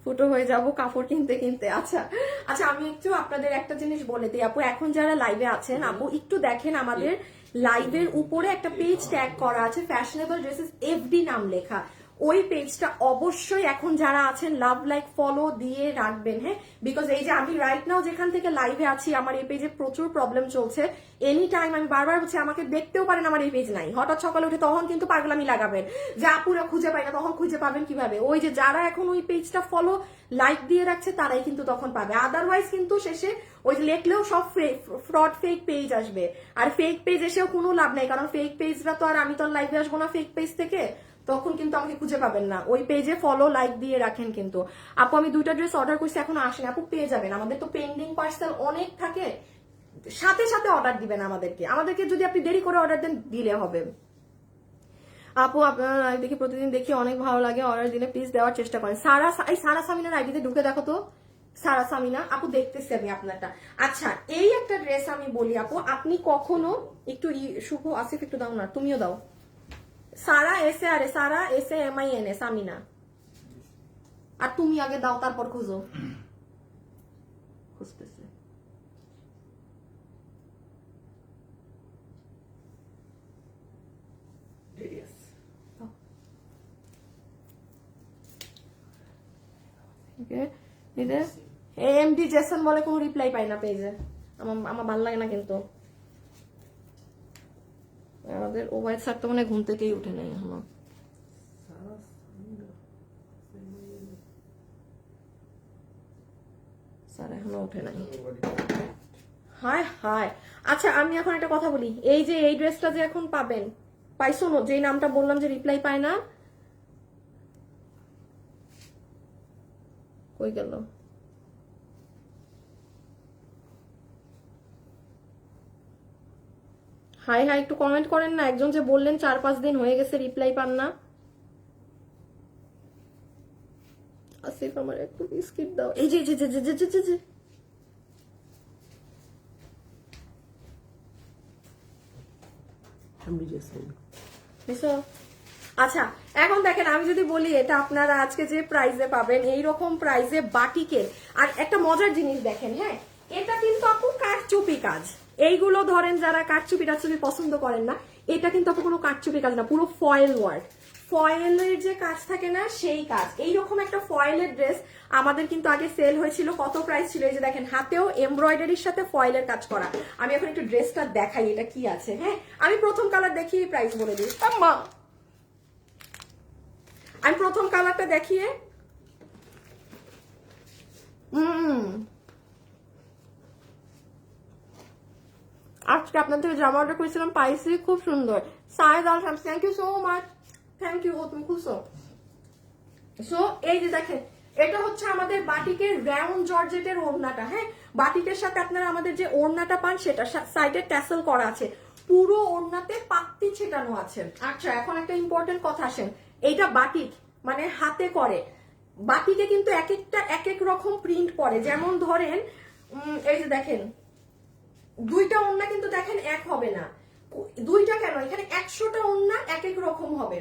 ফুটো হয়ে যাব কাপড় কিনতে কিনতে। আচ্ছা আচ্ছা, আমি একটু আপনাদের একটা জিনিস বলে দিই আপু, এখন যারা লাইভে আছেন আপু একটু দেখেন, আমাদের লাইভের উপরে একটা পেজ ট্যাগ করা আছে, ফ্যাশনেবল ড্রেসেস এফডি নাম লেখা। ওই পেজটা অবশ্যই এখন যারা আছেন লাভ লাইক ফলো দিয়ে রাখবেন, হ্যাঁ, বিকজ এই যে আমি রাইট নাও যেখান থেকে লাইভে আছি, আমার এই পেজে প্রচুর প্রবলেম চলছে। এনি টাইম আমি বারবার বলছি, আমাকে দেখতেও পারেন আমার এই পেজ নাই, হঠাৎ সকালে উঠে তখন কিন্তু পাগলামি লাগাবেন যে আপুরা খুঁজে পাই না, তখন খুঁজে পাবেন কিভাবে? ওই যে যারা এখন ওই পেজটা ফলো লাইক দিয়ে রাখছে তারাই কিন্তু তখন পাবে, আদারওয়াইজ কিন্তু শেষে ওই যে লেখলেও সব ফ্রড ফেক পেজ আসবে। আর ফেক পেজ এসেও কোনো লাভ নাই, কারণ ফেক পেজরা তো আর আমি তো লাইভে আসবো না ফেক পেজ থেকে, তখন কিন্তু আমাকে খুঁজে পাবেন না। ওই পেজে ফলো লাইক দিয়ে রাখেন কিন্তু। আপু আমি 2টা ড্রেস অর্ডার করছি, এখনো আসেনি আপু, পেয়ে যাবেন। আমাদের তো পেন্ডিং পার্সেল অনেক থাকে, সাথে সাথে অর্ডার দিবেন আমাদেরকে যদি আপনি দেরি করে অর্ডার দেন দিলে হবে। আপু আপনার লাইভ দেখি প্রতিদিন দেখি, অনেক ভালো লাগে, অর্ডার দিলে প্লিজ দেওয়ার চেষ্টা করেন। সারা সামিনার আইডিতে ঢুকে দেখো তো, সারা সামিনা আপু, দেখতেছি আমি আপনারটা। আচ্ছা এই একটা ড্রেস আমি বলি আপু, আপনি কখনো একটু শুভ আসিফ একটু দাও না, তুমিও দাও। সারা এসে, আরে সারা এসে MIN সামিনা, আর তুমি আগে দাও তারপর খুঁজো। খুঁজতেছে এমডি জেসন বলে কোনো রিপ্লাই পাই না পেজে। আমার ভালো লাগে না কিন্তু। আমাদের ওবায়দ স্যার তো মানে ঘুম থেকেই উঠে নাই এখনো। স্যার এখনো উঠে নাই। হায় হায়। আচ্ছা আমি এখন একটা কথা বলি, এই যে এই ড্রেসটা যে এখন পাবেন, পাইছো না? যেই নামটা বললাম যে রিপ্লাই পায় না, কই গেল? হাই হাই, একটু কমেন্ট করেন না। একজন যে বললেন 4-5 দিন হয়ে গেছে রিপ্লাই পান না। আসিফ আমার একটু বিস্কিট দাও। এই যে যে যে যে যে যে যে আচ্ছা এখন দেখেন, আমি যদি বলি এটা আপনারা আজকে যে প্রাইসে পাবেন এইরকম প্রাইসে বাটিকের, আর একটা মজার জিনিস দেখেন, হ্যাঁ এটা কিন্তু আপু কারচুপি কাজ। এইগুলো ধরেন যারা কারচুপি টাচুপি পছন্দ করেন না, এটা কিন্তু আপু কোনো কারচুপি কাজ না, পুরো ফয়েল ওয়ার্ক। ফয়েলের যে কাজ থাকে না সেই কাজ। এইরকম একটা ফয়েলের ড্রেস আমাদের কিন্তু আগে সেল হয়েছিল, কত প্রাইস ছিল? এই যে দেখেন, হাতেও এমব্রয়ডারির সাথে ফয়েলের কাজ করা। আমি এখন একটু ড্রেসটা দেখাই এটা কি আছে। হ্যাঁ আমি প্রথম কালার দেখিয়ে প্রাইস বলে দিই। আম্মা আমি প্রথম কালারটা দেখিয়ে, আজকে আপনার থেকে জামা অর্ডার করেছিলাম, পাইছি, খুব সুন্দর। সাইজ Al Shams, thank you so much, thank you. তুমি খুশো? সো এই যে দেখেন, এটা হচ্ছে আমাদের বাটিকের রাউন্ড জর্জেটের ওড়নাটা। হ্যাঁ বাটিকের সাথে আপনারা আমাদের যে ওড়নাটা পান সেটা সাইডে ট্যাসেল করা আছে, পুরো ওড়নাতে পাত্তি ছেটানো আছে। আচ্ছা এখন একটা ইম্পর্টেন্ট কথা আসেন, এইটা বাটিক মানে হাতে করে। বাটিকে কিন্তু এক একটা এক এক রকম প্রিন্ট করে, যেমন ধরেন এই যে দেখেন দুইটা ওড়না কিন্তু দেখেন এক হবে না, দুইটা কেন এখানে 100টা ওড়না এক এক রকম হবে।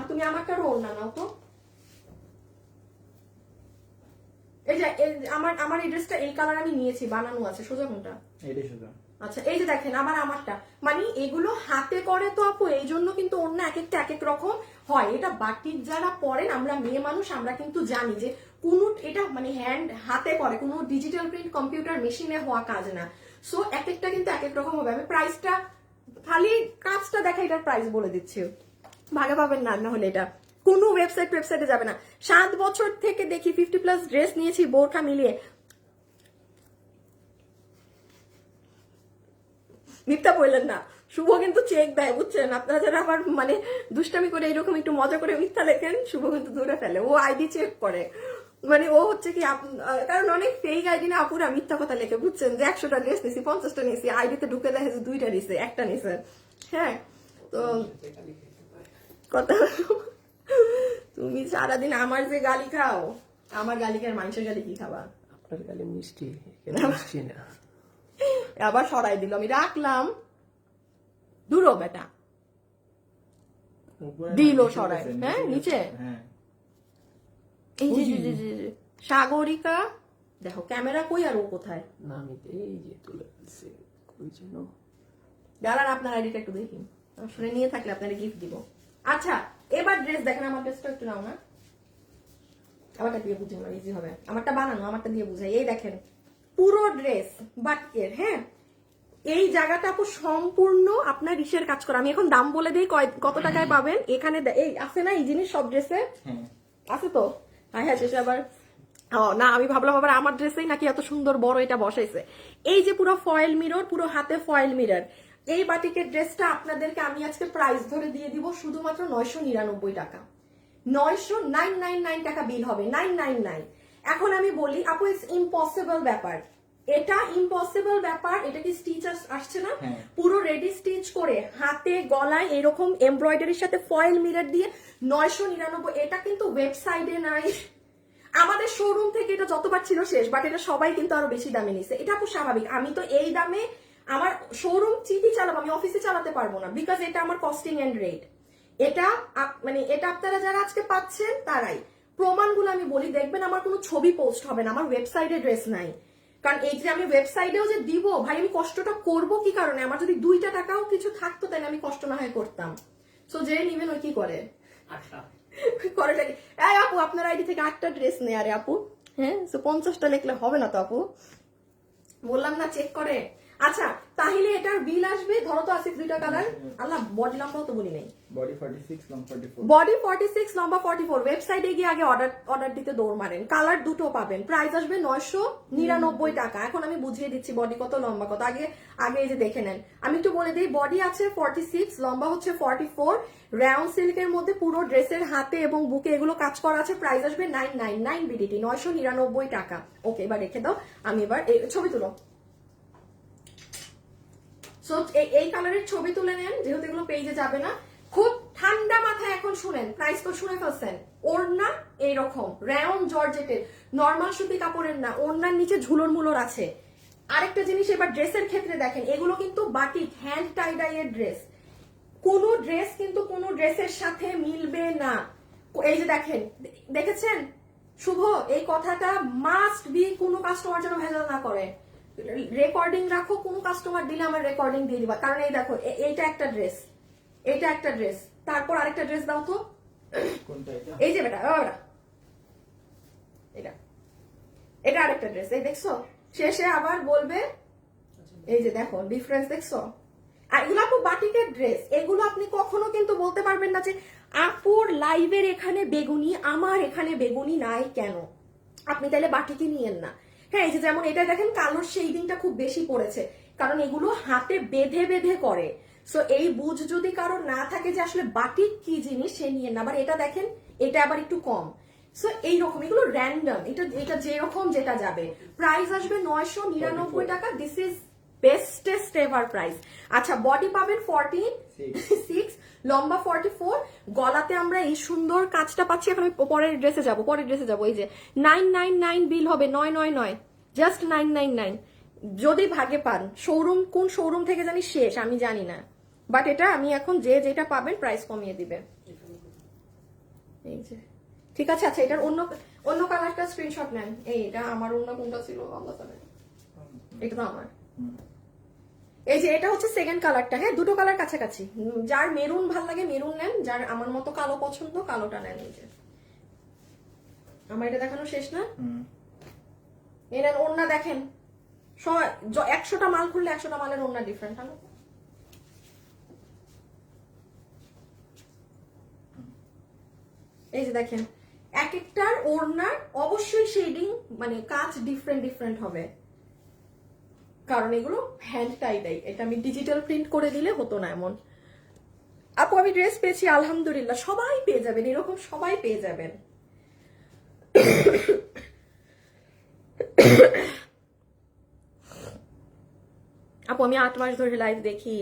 তুমি আমাকে আরো ওড়না নাও তো। এই যে আমার এই ড্রেসটা এই কালার আমি নিয়েছি, বানানো আছে। সোজা কোনটা? এটাই সোজা। আচ্ছা এই যে দেখেন আমারটা মানে এগুলো হাতে করে তো আপু, এই জন্য কিন্তু অন্য এক একটা এক এক রকম হয়। এটা বাটিক যারা পরেন, আমরা মেয়ে মানুষ, আমরা কিন্তু জানি যে কোন এটা মানে হাতে করে, কোনো ডিজিটাল প্রিন্ট কম্পিউটার মেশিনে হওয়া কাজ না। সো এক একটা কিন্তু এক এক রকম হবে। আমি প্রাইসটা খালি কাজটা দেখা এটার প্রাইস বলে দিচ্ছি, ভাগে পাবেন না, না হলে এটা কোনো ওয়েবসাইটে যাবে না। 7 বছর থেকে দেখি 50+ ড্রেস নিয়েছি বোরখা মিলিয়ে। মিথ্যা বললেন না, শুভ কিন্তু চেক দেয়, বুঝছেন? আপনারা যারা আবার মানে দুষ্টামি করে এরকম একটু মজা করে মিথ্যা লেখেন, শুভ কিন্তু দূরে ফেলে, ও আইডি চেক করে। মানে ও হচ্ছে কি, কারণ অনেক ফেক আইডি না আপুরা মিথ্যা কথা লেখে, বুঝছেন? যে 100টা ড্রেস নিছি, 50টা নিছি, আইডিতে ঢুকে দেখে যে 2টা নিছে, 1টা নিছে। হ্যাঁ তো কথা, তুমি সারাদিন আমার যে গালি খাও, আমার গালি খায়, মানুষের গালি কি খাবা? আপনার গালে মিষ্টি, মিষ্টি না। আবার সরাই দিল, আমি রাখলাম, দূরও বেটা দিল সরাই। হ্যাঁ নিচে এই যে সাগরিকা, দেখো ক্যামেরা কই আর ও কোথায়? না আমি এই যে তুলে ফেলছি, কই যেন। দাঁড়ান আপনার আইডিটা একটু দেখি, আসলে নিয়ে থাকলে আপনারা গিফট দিব। আচ্ছা এবার ড্রেস দেখেন, আমার ড্রেসটা একটু নাও না, আমারটা দিয়ে বুঝি না, ইজি হবে। আমারটা বানানো, আমারটা দিয়ে বুঝাই। এই দেখেন পুরো ড্রেস বাটকের। হ্যাঁ এই জায়গাটা আপু সম্পূর্ণ আপনার রিসের কাজ করা। আমি এখন দাম বলে দিই কত টাকায় পাবেন। এখানে এই আছে না এই জিনিস সব ড্রেসে আছে তো। হ্যাঁ শেষে আবার না, আমি ভাবলাম আবার আমার ড্রেসেই নাকি এত সুন্দর বড় এটা বসাইছে। এই যে পুরো ফয়েল মিরর, পুরো হাতে ফয়েল মিরর, এই বাটিকের ড্রেসটা আপনাদেরকে আমি আজকে প্রাইস ধরে দিয়ে দিব শুধুমাত্র 999 টাকা। 999 টাকা বিল হবে, 999। এখন আমি বলি আপু, ইটস ইম্পসিবল ব্যাপার, এটা ইম্পসিবল ব্যাপার। এটা কি স্টিচ আসছে না? পুরো রেডি স্টিচ করে হাতে গলায় এরকম এমব্রয়ডারির সাথে ফয়েল মিরর দিয়ে 999। এটা কিন্তু ওয়েবসাইটে নাই, আমাদের শোরুম থেকে এটা যতবার ছিল শেষ, বাট এটা সবাই কিন্তু আরো বেশি দামে নিছে। এটা খুব স্বাভাবিক, আমি তো এই দামে আমার শোরুম চিঠি চালাবো, আমি অফিসে চালাতে পারবো না, বিকজ এটা আমার কস্টিং এন্ড রেট। এটা মানে এটা আপনারা যারা আজকে পাচ্ছেন তারাই। প্রমাণগুলো আমি বলি, দেখবেন আমার কোনো ছবি পোস্ট হবে না, আমার ওয়েবসাইটে ড্রেস নাই। কারণ এই যে আমি ওয়েবসাইটেও যে দিব, ভাই আমি কষ্টটা করবো কি কারণে? আমার যদি 2টা টাকাও কিছু থাকতো তাহলে আমি কষ্ট না হয় করতাম। সো যে নিবেন ওই কি করে এই আপু আপনার আইডি থেকে 8টা ড্রেস নেই। আরে আপু হ্যাঁ 50টা লিখলে হবে না তো আপু, বললাম না চেক করে। আচ্ছা তাহলে এটার বিল আসবে, ধরো তো আসিফ দুইটা কালার, আল্লাহ বডি লম্বাও তো বলি নাই, বডি 46 লং 44 বডি 46 লম্বা 44। ওয়েবসাইটে গিয়ে আগে অর্ডার দিতে দৌড় মারেন, কালার দুটো পাবেন, প্রাইস আসবে 999 টাকা। এখন আমি বুঝিয়ে দিচ্ছি বডি কত লম্বা কত, আগে এই যে দেখে নেন। আমি একটু বলে দিই, বডি আছে 46, লম্বা হচ্ছে 44, রাউন্ড সিল্কের মধ্যে পুরো ড্রেসের হাতে এবং বুকে এগুলো কাজ করা আছে। প্রাইস আসবে 999 বিডিটি, 999 টাকা। ওকে এবার রেখে দাও, আমি এবার ছবি তুলো। সো এই কালারের ছবি তুলে নেন, যেহেতু এগুলো পেজে যাবে না। খুব ঠান্ডা মাথায় এখন শুনেন, প্রাইস তো শুনে ফেলছেন। ওড়না এইরকম রাউন্ড জর্জেটের, নর্মাল সুতি কাপড়ের না, ওড়নার নিচে ঝুলন মুলোর আছে। আরেকটা জিনিস এবার ড্রেসের ক্ষেত্রে দেখেন, এগুলো কিন্তু বাটিক হ্যান্ড টাই ডাইয়ের ড্রেস, কোনো ড্রেস কিন্তু কোনো ড্রেসের সাথে মিলবে না। এই যে দেখেন, দেখেছেন শুভ, এই কথাটা মাস্ট বি, কোনো কাস্টমার যেন ভেজাল না করে। রেকর্ডিং রাখো, কোনো কাস্টমার দিলে আমার রেকর্ডিং দিয়ে দিবা, কারণ এই দেখো এইটা একটা ড্রেস, এটা একটা ড্রেস, তারপর আরেকটা ড্রেস দাও তো। কোনটা এটা? এই যে বেটা এটা এটা আরেকটা ড্রেস, এই দেখছো, শেষে আবার বলবে এই যে দেখো ডিফারেন্স দেখছো। আর এগুলো আপু বাটিকের ড্রেস, এগুলো আপনি কখনো কিন্তু বলতে পারবেন না যে আপুর লাইভের এখানে বেগুনি, আমার এখানে বেগুনি নাই কেন, আপনি তাহলে বাটিকে নিয়েন না। হ্যাঁ এই যে যেমন এটা দেখেন, কালোর শেডিংটা খুব বেশি পড়েছে, কারণ এগুলো হাতে বেঁধে বেঁধে করে। সো এই বুঝ যদি কারো না থাকে যে আসলে বাটিক কি জিনিস, সে নিয়ে না। আবার এটা দেখেন, এটা আবার একটু কম। সো এইরকম এগুলো র্যান্ডম, এটা যেরকম যেটা যাবে। প্রাইস আসবে 999 টাকা। This is bestest ever price. আচ্ছা বডি পাবেন 46, লম্বা 44, গলাতে আমরা এই সুন্দর কাজটা পাচ্ছি। এখন আমি পরের ড্রেসে যাবো। এই যে 999 বিল হবে, 999, জাস্ট 999 যদি ভাগে পান। শোরুম কোন শোরুম থেকে জানি শেষ, আমি জানি না, বাট এটা আমি এখন যেটা পাবেন প্রাইস কমিয়ে দিবে। এই যে ঠিক আছে। আচ্ছা এটার অন্য কালারটা স্ক্রিনশট নেন। এটা আমার অন্য কোনটা ছিল আল্লাহ জানে, এটা তো আমার। এই যে এটা হচ্ছে সেকেন্ড কালারটা। হ্যাঁ দুটো কালার কাছাকাছি, যার মেরুন ভাল লাগে মেরুন নেন, যার আমার মতো কালো পছন্দ কালোটা নেন। এই যে আমার এটা দেখানো শেষ না, এই নেন ওড়না দেখেন, 100টা মাল খুললে 100টা মালের ওড়না ডিফারেন্ট। হ্যাঁ এই যে দেখেন, এক একটার ওড়নার অবশ্যই শেডিং মানে কাজ ডিফারেন্ট হবে, কারণ এগুলো হ্যান্ড টাই ডাই। এটা আমি ডিজিটাল প্রিন্ট করে দিলে হতো না এমন। আপু আমি ড্রেস পেয়েছি আলহামদুলিল্লাহ, সবাই পেয়ে যাবেন, এরকম সবাই পেয়ে যাবেন। আপু আমি 8 মাস ধরে লাইভ দেখি,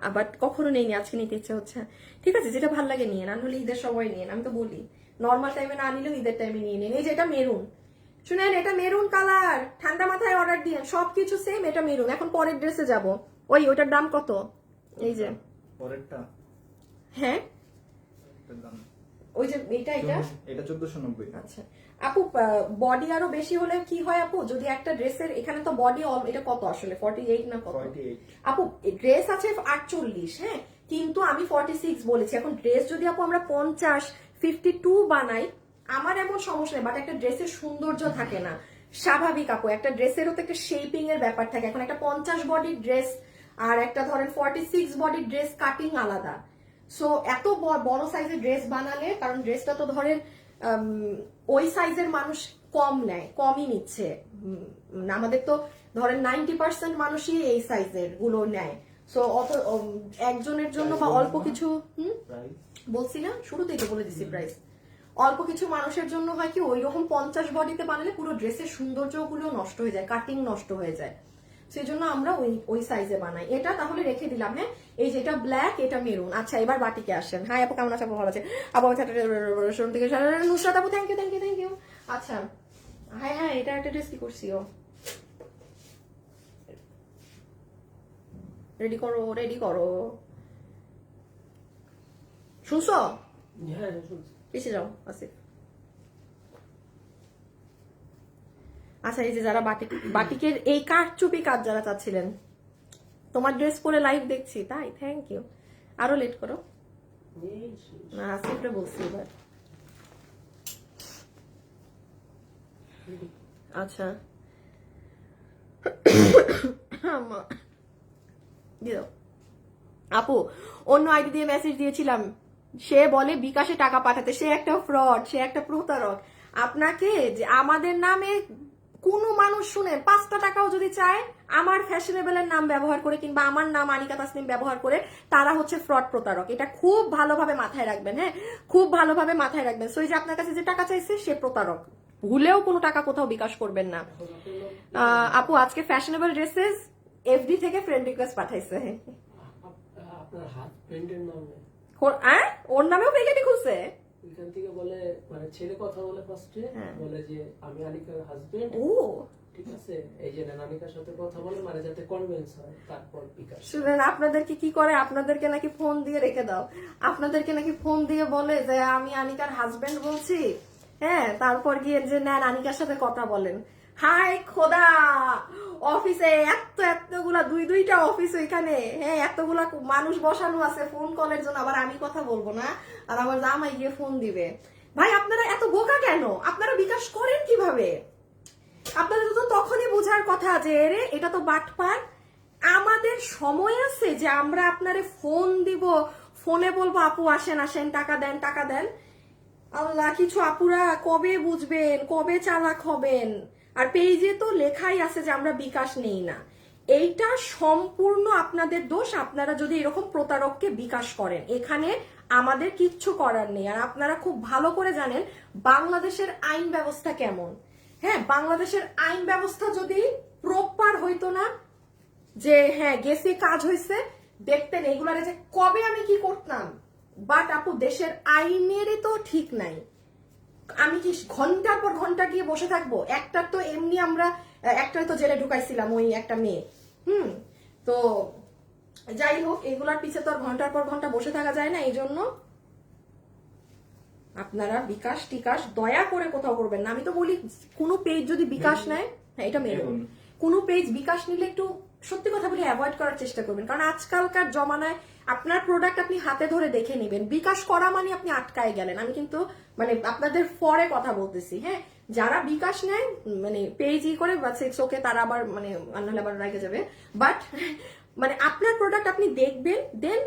আবার কখনো নেইনি, আজকে নিতে ইচ্ছে হচ্ছে। ঠিক আছে, যেটা ভালো লাগে নিয়ে নেন, হলে ঈদের সময় নিয়ে আমি তো বলি নর্মাল টাইমে না নিলেও ঈদের টাইমে নিয়ে নেন। এই যে এটা মেরুন, শুনেন এটা মেরুন কালার, ঠান্ডা মাথায় অর্ডার দিন, সবকিছু সেম। এটা মেরুন। এখন পরের ড্রেসে যাব। ওইটার দাম কত? এই যে পরেরটা, হ্যাঁ এটার দাম ওই যে এটা 1490। আচ্ছা আপু বডি আরো বেশি হলে কি হয় আপু, যদি একটা ড্রেসের এখানে তো বডি এটা কত আসলে 48 না কত? 48 আপু ড্রেস আছে 48, হ্যাঁ কিন্তু আমি 46 বলেছি। এখন ড্রেস যদি আপু আমরা 50, 52 বানাই, আমার এমন সমস্যা নেই, বাট একটা ড্রেসের সৌন্দর্য থাকে না, স্বাভাবিক আপু। একটা ড্রেসেরও তো একটা শেপিং এর ব্যাপার থাকে। এখন একটা 50 বডির ড্রেস আর একটা ধরেন 46 বডির ড্রেস, কাটিং আলাদা। সো এত বড় সাইজের ড্রেস বানালে, কারণ ড্রেসটা তো ধরেন ওই সাইজের মানুষ কম নেয়, কমই নিচ্ছে। আমাদের তো ধরেন 90% মানুষই এই সাইজের গুলো নেয়। সো অত একজনের জন্য বা অল্প কিছু বলছি না, শুরুতেই তো বলে দিছি প্রাইস। অল্প কিছু মানুষের জন্য হয় কি, ওই রকম 50 বডিতে বানালে পুরো ড্রেসের সৌন্দর্য গুলো নষ্ট হয়ে যায়, কাটিং নষ্ট হয়ে যায়। সেই জন্য আমরা ওই সাইজে বানাই। এটা তাহলে রেখে দিলাম। হ্যাঁ এই যে এটা ব্ল্যাক, এটা মেরুন। আচ্ছা এবার বাটিকে আসেন। হাই আপু কেমন আছে? আপু ভালো আছে আপু? শোরুম থেকে নুসরাত আপু থ্যাংক ইউ। আচ্ছা হ্যাঁ এটা একটা ড্রেস কি করছি, ও রেডি করো শুনছো? হ্যাঁ শুনছি। পিছিয়ে যাও আসিফ। আচ্ছা এই যে যারা বাটিকের এই কারচুপি কাজ যারা চাচ্ছিলেন, তোমার ড্রেস পরে লাইভ দেখছি তাই থ্যাংক ইউ। আরো লেট করো না, আসিফরে বলছি এবার। আচ্ছা দিয়ে দাও। আপু অন্য আইডি দিয়ে মেসেজ দিয়েছিলাম, সে বলে বিকাশে টাকা পাঠাতে, সে একটা ফ্রড, সে একটা প্রতারক। আপনাকে যে আমাদের নামে কোনো মানুষ শুনে 5টা টাকাও যদি চায় আমার ফ্যাশনেবলের নাম ব্যবহার করে কিংবা আমার নাম আনিকা তাসনিম ব্যবহার করে, তারা হচ্ছে ফ্রড প্রতারক। এটা খুব ভালোভাবে মাথায় রাখবেন, হ্যাঁ, খুব ভালোভাবে মাথায় রাখবেন। সো এই যে আপনার কাছে যে টাকা চাইছে সে প্রতারক, ভুলেও কোনো টাকা কোথাও বিকাশ করবেন না। আপু আজকে ফ্যাশনেবল ড্রেসেস এফডি থেকে ফ্রেন্ড রিকোয়েস্ট পাঠাইছে। আপনার হাজবেন্ডের নামে ওর নামেও পেকেটি খুলছে। ওইখান থেকে বলে, মানে ছেলে কথা বলে ফার্স্টে, বলে যে আমি আনিকার হাজবেন্ড। ও ঠিক আছে, এই যে আনিকার সাথে কথা বলে, মানে যাতে কনভিন্স হয়, তারপর বিকাশ। শুনেন, আপনাদেরকে কি করে, আপনাদেরকে নাকি ফোন দিয়ে রেখে দাও, আপনাদেরকে নাকি ফোন দিয়ে বলে যে আমি আনিকার হাজবেন্ড বলছি, হ্যাঁ, তারপর গিয়ে যে নেন আনিকার সাথে কথা বলেন। হাই খোদা, অফিসে এতগুলা দুইটা অফিস ওইখানে, হ্যাঁ, এতগুলা মানুষ বসানো আছে ফোন কলের জন্য, আবার আমি কথা বলবো না আর আমার জামাই গিয়ে ফোন দিবে। ভাই আপনারা এত বোকা কেন? আপনারা বিকাশ করেন কিভাবে? আপনাদের তো তখনই বোঝার কথা যে রে এটা তো বাটপার। আমাদের সময় আছে যে আমরা আপনারে ফোন দিব, ফোনে বলবো আপু আসেন আসেন টাকা দেন টাকা দেন। আল্লাহ, কিছু আপুরা কবে বুঝবেন, কবে চালাক হবেন? আর পেজে তো লেখাই আছে যে আমরা বিকাশ নেই না। এইটা সম্পূর্ণ আপনাদের দোষ, আপনারা যদি এরকম প্রতারককে বিকাশ করেন। এখানে আমাদের কিচ্ছু করার নেই। আর আপনারা খুব ভালো করে জানেন বাংলাদেশের আইন ব্যবস্থা কেমন। হ্যাঁ, বাংলাদেশের আইন ব্যবস্থা যদি প্রপার হইতো না, যে হ্যাঁ গেছে কাজ হয়েছে, দেখতেন এইগুলারে যে কবে আমি কি করতাম। বাট আপু দেশের আইনেরই তো ঠিক নাই। আমি কি ঘন্টার পর ঘন্টা গিয়ে বসে থাকবো? একটা তো এমনি আমরা একটা তো জেলে ঢুকাইছিলাম ওই একটা মেয়ে। তো যাই হোক, এগুলার পিছে তো আর ঘন্টার পর ঘন্টা বসে থাকা যায় না। এই জন্য আপনারা বিকাশ টিকাশ দয়া করে কোথাও করবেন না। আমি তো বলি কোনো পেজ যদি বিকাশ নেয়, হ্যাঁ এটা মেরুন, কোনো পেজ বিকাশ নিলে একটু সত্যি কথা বলে অ্যাভয়েড করার চেষ্টা করবেন। কারণ আজকালকার জমানায় আপনার প্রোডাক্ট আপনি হাতে ধরে দেখে নেবেন, বিকাশ করা মানে আপনি আটকায় গেলেন। আমি কিন্তু মানে আপনাদের ফরে কথা বলতেছি, হ্যাঁ, যারা বিকাশ নেয় মানে পেজই করে বা ওকে তারা আবার মানে আনলে আবার রেগে যাবে। বাট মানে আপনার প্রোডাক্ট আপনি দেখবেন, দেন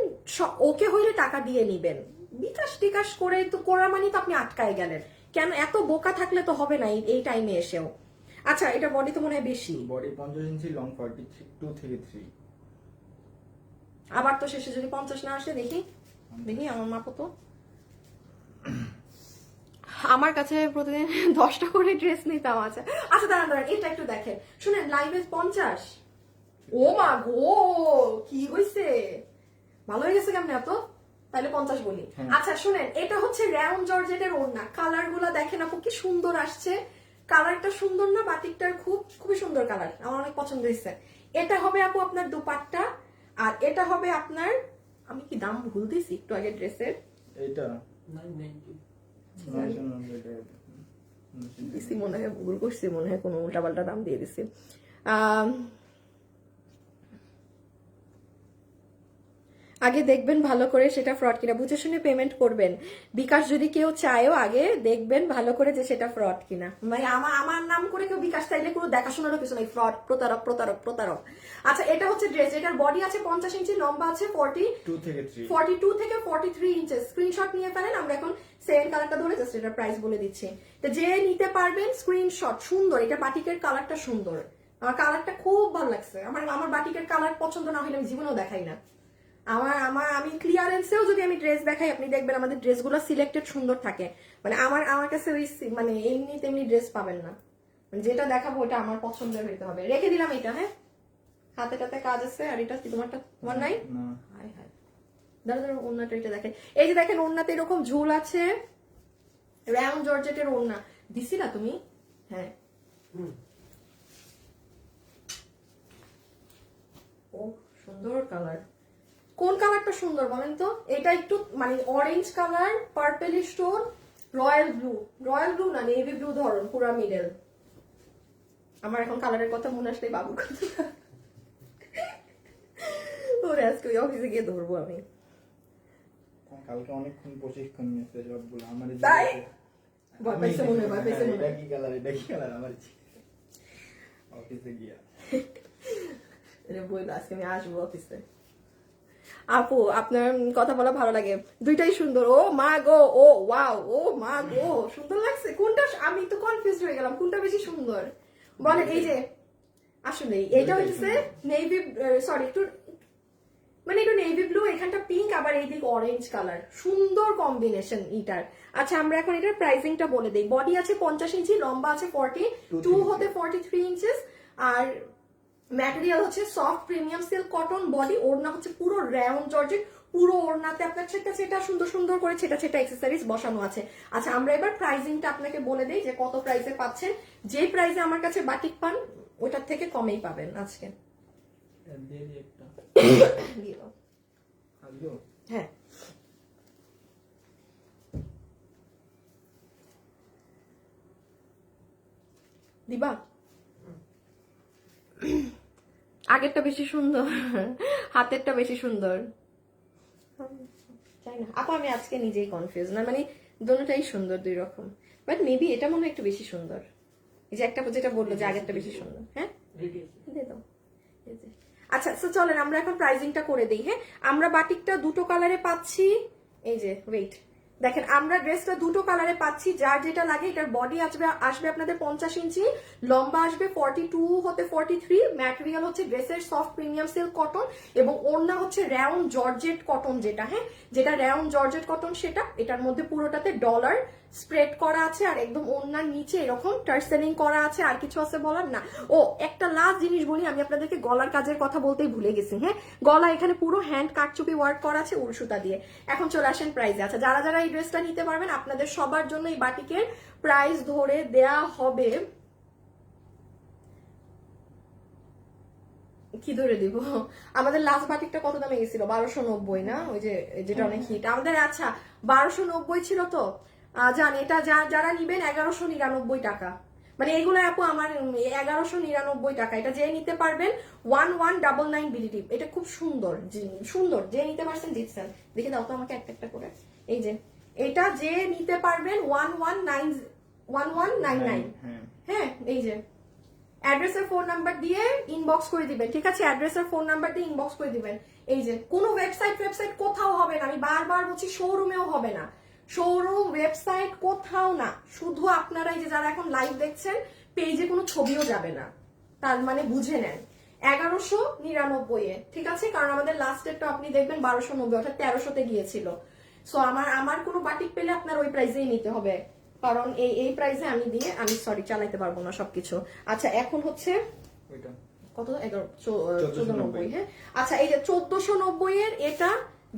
ওকে হইলে টাকা দিয়ে নিবেন। বিকাশ টিকাশ করে তো করা মানে তো আপনি আটকায় গেলেন। কেন এত বোকা থাকলে তো হবে না এই টাইমে এসেও। আচ্ছা, এটা বডি তো মনে হয় বেশি, বডি 50 ইঞ্চি, লং 42 থেকে 3। আবার তো শেষে যদি 50 না আসে, দেখি দেখি আমার মাপো তো। আমার কাছে প্রতিদিন 10টা করে ড্রেস নিতাম। আচ্ছা আচ্ছা, দাঁড়ান এটা একটু দেখেন। শুনেন, লাইভে 50, ও মা গো, কি হইছে, ভালো হয়ে গেছে কেমন এত? তাহলে 50 বলি। আচ্ছা শুনেন, এটা হচ্ছে রাউন্ড জর্জেটের ওড়না। কালার গুলা দেখেন আপু কি সুন্দর আসছে। কালারটা সুন্দর না? বাটিকটার খুবই সুন্দর কালার, আমার অনেক পছন্দ হয়েছে। এটা হবে আপু আপনার দুপাট্টা, আর এটা হবে আপনার, আমি কি দাম ভুল দিছি একটু আগে ড্রেসের? এইটা 990 দিছি মনে হয়, ভুল করছি মনে হয়, কোনো উল্টাপাল্টা দাম দিয়ে দিছি। আগে দেখবেন ভালো করে সেটা ফ্রড কিনা, বুঝে শুনে পেমেন্ট করবেন। বিকাশ যদি কেউ চায়ও আগে দেখবেন ভালো করে যে সেটা ফ্রড কিনা। মানে আমার নাম করে কেউ বিকাশ চাইলে কোনো দেখাশোনারও কিছু নাই, ফ্রড, প্রতারক প্রতারক প্রতারক। আচ্ছা, এটা হচ্ছে ড্রেস, এটার বডি আছে 50 ইঞ্চি, লম্বা আছে 42 থেকে 43 ইঞ্চেস। স্ক্রিনশট নিয়ে ফেলেন। আমরা এখন সেম কালারটা ধরে জাস্ট এটার প্রাইস বলে দিচ্ছি। তো যে নিতে পারবেন স্ক্রিনশট। সুন্দর, এটা বাটিকের কালারটা সুন্দর, আমার কালারটা খুব ভালো লাগছে। আমার বাটিকের কালার পছন্দ না হলে আমি জীবনেও দেখাই না। আমি ক্লিয়ারেন্সেও যদি আমি ড্রেস দেখাই, আপনি দেখবেন আমাদের ড্রেসগুলো সিলেক্টেড সুন্দর থাকে। মানে আমার কাছে ওই মানে এমনি তেমনি ড্রেস পাবেন না, মানে যেটা দেখাবো ওটা আমার পছন্দের হইতে হবে। রেখে দিলাম এটা, হ্যাঁ, হাতে কাজ আছে। আর এটা কি তোমারটা? তোমার নাই? হাই হাই, দাঁড়া ওড়নাটা এটা দেখেন। এই যে দেখেন ওড়নাতে এরকম ঝুল আছে, রাউন্ড জর্জেটের ওড়না দিছি না তুমি? হ্যাঁ, ও সুন্দর কালার। কোন কালারটা সুন্দর বলেন তো? এটা একটু মানে orange colour, purplish tone, royal blue না নেভি ব্লু ধরন, পুরা মিডল। আমার এখন কালারের কথা মনে আসলে বাবু ওরে আজকে ওই অফিসে গিয়ে ধরবো আমি। কালকে অনেকক্ষণ প্রশিক্ষণ নিয়েছে সবগুলো আমার। তাই ভয় পাইছে মনে হয়, এটা কি কালার আমার অফিসে গিয়া বললো আজকে আমি আসবো অফিসে। আপু আপনার কথা বলা ভালো লাগে, দুইটাই সুন্দর। ও মা গো, ও ওয়াও, ও মা গো, সুন্দর লাগছে। কোনটা, আমি তো কনফিউজ হয়ে গেলাম কোনটা বেশি সুন্দর বলেন। এই যে আসলে এইটা হচ্ছে নেভি, সরি একটু মানে একটু নেভি ব্লু, এখানটা পিঙ্ক, আবার এইদিকে অরেঞ্জ কালার, সুন্দর কম্বিনেশন এটার। আচ্ছা আমরা এখন এটার প্রাইসিংটা বলে দিই। বডি আছে 50 ইঞ্চি, লম্বা আছে 42 হতে 43 ইঞ্চেস, আর ম্যাটেরিয়াল হচ্ছে soft premium silk cotton. Body, ওড়না হচ্ছে পুরো রাউন্ড জর্জেট, পুরো ওড়নাতে আপনার সেটা সুন্দর সুন্দর করে সেটা অ্যাক্সেসরিজ বসানো আছে। আচ্ছা আমরা এবার প্রাইসিংটা আপনাকে বলে দেই যে কত প্রাইসে পাচ্ছেন। যে প্রাইসে আমার কাছে বাটিক পান ওটার থেকে কমেই পাবেন আজকে। দিয়ে দিই একটা। দিয়ে দাও। আসবো? হ্যাঁ দিবা, আগেরটা বেশি সুন্দর, হাতেরটা বেশি সুন্দর। চাই না আপু, আমি আজকে নিজেই কনফিউজ, না মানে দুটোটাই সুন্দর দুই রকম, বাট মেবি এটা মনে হয় একটু বেশি সুন্দর। এই যে একটা যেটা বললো যে আগেরটা বেশি সুন্দর। হ্যাঁ দিয়ে দাও। আচ্ছা তো চলেন আমরা এখন প্রাইসিংটা করে দিই। হ্যাঁ আমরা বাটিকটা দুটো কালারে পাচ্ছি। এই যে ওয়েট দেখেন, আমরা ড্রেসটা দুটো কালারে পাচ্ছি, যার যেটা লাগে। এটার বডি আসবে আপনাদের 50 ইঞ্চি, লম্বা আসবে 42 হতে 43, ম্যাটেরিয়াল হচ্ছে ড্রেসের সফট প্রিমিয়াম সিল্ক কটন, এবং ওড়না হচ্ছে রাউন্ড জর্জেট কটন, যেটা হ্যাঁ যেটা রাউন্ড জর্জেট কটন সেটা। এটার মধ্যে পুরোটাতে ডলার স্প্রেড করা আছে, আর একদম ওড়নার নিচে এরকম টার্সেলিং করা আছে। আর কিছু আছে বলার? না। ও একটা লাস্ট জিনিস বলি, আমি আপনাদেরকে গলার কাজের কথা বলতেই ভুলে গেছি। হ্যাঁ গলা এখানে পুরো হ্যান্ড কাটচুপি ওয়ার্ক করা আছে উল সুতা দিয়ে। এখন চলে আসেন প্রাইসে। আচ্ছা যারা যারা এই ড্রেসটা নিতে পারবেন, আপনাদের সবার জন্য এই বাটিকের প্রাইস ধরে দেয়া হবে, কি ধরে দিব, আমাদের লাস্ট বাটিকটা কত দামে গেছিল? 1290 না? ওই যে যেটা অনেক হিট আমাদের। আচ্ছা 1290 ছিল তো জান, এটা যারা নিবেন 1199 টাকা। মানে এগুলো আপু আমার 1199 টাকা। এটা যে নিতে পারবেন 1199 বিলিটি। এটা খুব সুন্দর সুন্দর, যে নিতে পারছেন জিতছেন। দেখে দাও তো আমাকে একটা একটা করে। এই যে এটা যে নিতে পারবেন 1199। হ্যাঁ এই যে অ্যাড্রেস আর ফোন নাম্বার দিয়ে ইনবক্স করে দিবেন, ঠিক আছে? অ্যাড্রেস আর ফোন নাম্বার দিয়ে ইনবক্স করে দিবেন। এই যে কোনো ওয়েবসাইট কোথাও হবে না, আমি বারবার বলছি, শোরুমেও হবে না, শোরুম ওয়েবসাইট কোথাও না। শুধু আপনারা এই যে যারা এখন লাইভ দেখছেন, পেজে কোনো ছবিও যাবে না, তার মানে বুঝে নেন 1199 ঠিক আছে? কারণ আমাদের লাস্টেরটা আপনি দেখবেন 1290, অর্থাৎ 1300-তে গিয়েছিল। সো আমার কোনো বাটিক পেলে আপনার ওই প্রাইসেই নিতে হবে, কারণ এই প্রাইসে আমি সরি চালাইতে পারবো না সবকিছু। আচ্ছা এখন হচ্ছে কত? 1490। হ্যাঁ আচ্ছা এই যে 1490 এর এটা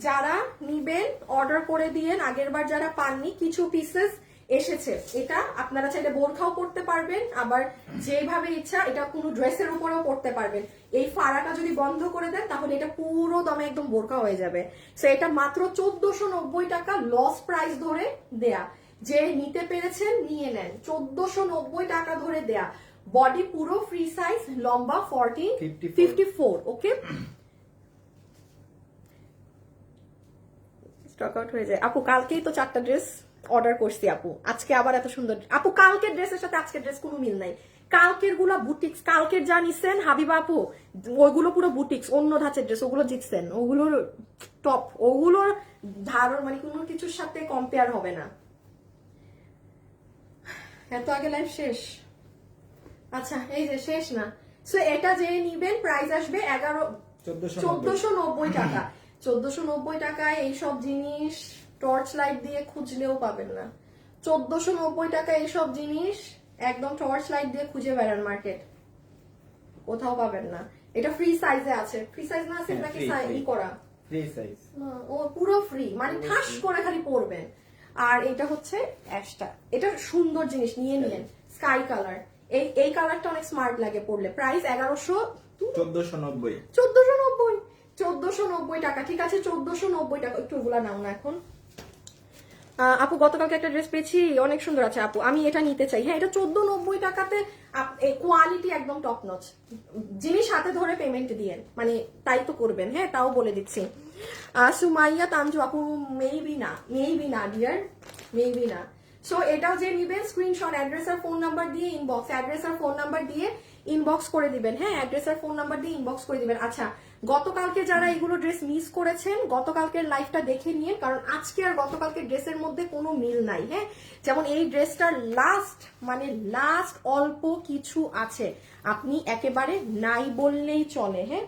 যারা নিবেন অর্ডার করে দিয়েন। আগের বার যারা পাননি, কিছু পিসেস এসেছে। এটা আপনারা চাইলে বোরখাও করতে পারবেন, আবার যেভাবে ইচ্ছা এটা কোনো ড্রেসের উপরেও করতে পারবেন। এই ফাড়াটা যদি বন্ধ করে দেন তাহলে এটা পুরো দমে একদম বোরখা হয়ে যাবে। সো এটা মাত্র 1490 টাকা লস প্রাইস ধরে দেয়া। যে নিতে পেরেছেন নিয়ে নেন, 1490 টাকা ধরে দেয়া। বডি পুরো ফ্রি সাইজ, লম্বা 54। ওকে স্টক আউট হয়ে যায় আপু। কালকেই তো 4টা ড্রেস অর্ডার করছি আপু, আজকে আবার এত সুন্দর আপু। কালকের ড্রেসের সাথে আজকের ড্রেস কোনো মিল নাই। কালকের গুলা বুটিক্স, কালকের যা নিছেন হাবিবা আপু ওইগুলো পুরো বুটিক্স, অন্য ধাঁচের ড্রেস, ওগুলো জিতছেন, ওগুলোর টপ, ওগুলোর ধারণ মানে কোনো কিছুর সাথে কম্পেয়ার হবে না। এত আগে লাইভ শেষ? আচ্ছা এই যে শেষ না। সো এটা যে নিবেন প্রাইস আসবে 1490 টাকা। 1490 টাকায় এইসব জিনিস টর্চ লাইট দিয়ে খুঁজলেও পাবেন না। 1490 টাকা এইসব জিনিস একদম টর্চ লাইট দিয়ে খুঁজে বেড়ান মার্কেট, কোথাও পাবেন না। এটা ফ্রি সাইজে আছে। ফ্রি সাইজ না আছে নাকি ই করা? Free size. ও পুরো ফ্রি, মানে ঠাস করে খালি পরবেন। আর এটা হচ্ছে অ্যাশটা, এটা সুন্দর জিনিস, নিয়ে নিলেন। স্কাই কালার, এই কালারটা অনেক স্মার্ট লাগে পরলে। প্রাইস 1490 টাকা, ঠিক আছে? 1490 টাকা। একটু ওগুলা নাও না এখন। আপু গতকালকে একটা ড্রেস পেয়েছি, অনেক সুন্দর আছে আপু, আমি এটা নিতে চাই। হ্যাঁ এটা 1490 টাকাতে, কোয়ালিটি একদম টপ নচ জিনিস, হাতে ধরে পেমেন্ট দিয়ে মানে তাই তো করবেন। হ্যাঁ তাও বলে দিচ্ছি। সুমাইয়া তানজু আপু মেবি না ডিয়ার, মেবি না। সো এটাও যে নিবেন স্ক্রিনশট, অ্যাড্রেস আর ফোন নাম্বার দিয়ে ইনবক্স, অ্যাড্রেস আর ফোন নাম্বার দিয়ে ইনবক্স করে দিবেন। হ্যাঁ অ্যাড্রেস আর ফোন নাম্বার দিয়ে ইনবক্স করে দিবেন। আচ্ছা গতকালকে যারা এগুলো ড্রেস মিস করেছেন গতকালকের লাইভটা দেখে নিয়ে, কারণ আজকে আর গতকালকে ড্রেসের মধ্যে কোনো মিল নাই। হ্যাঁ, যেমন এই ড্রেসটার লাস্ট অল্প কিছু আছে, আপনি একেবারে নাই বললেই চলে। হ্যাঁ,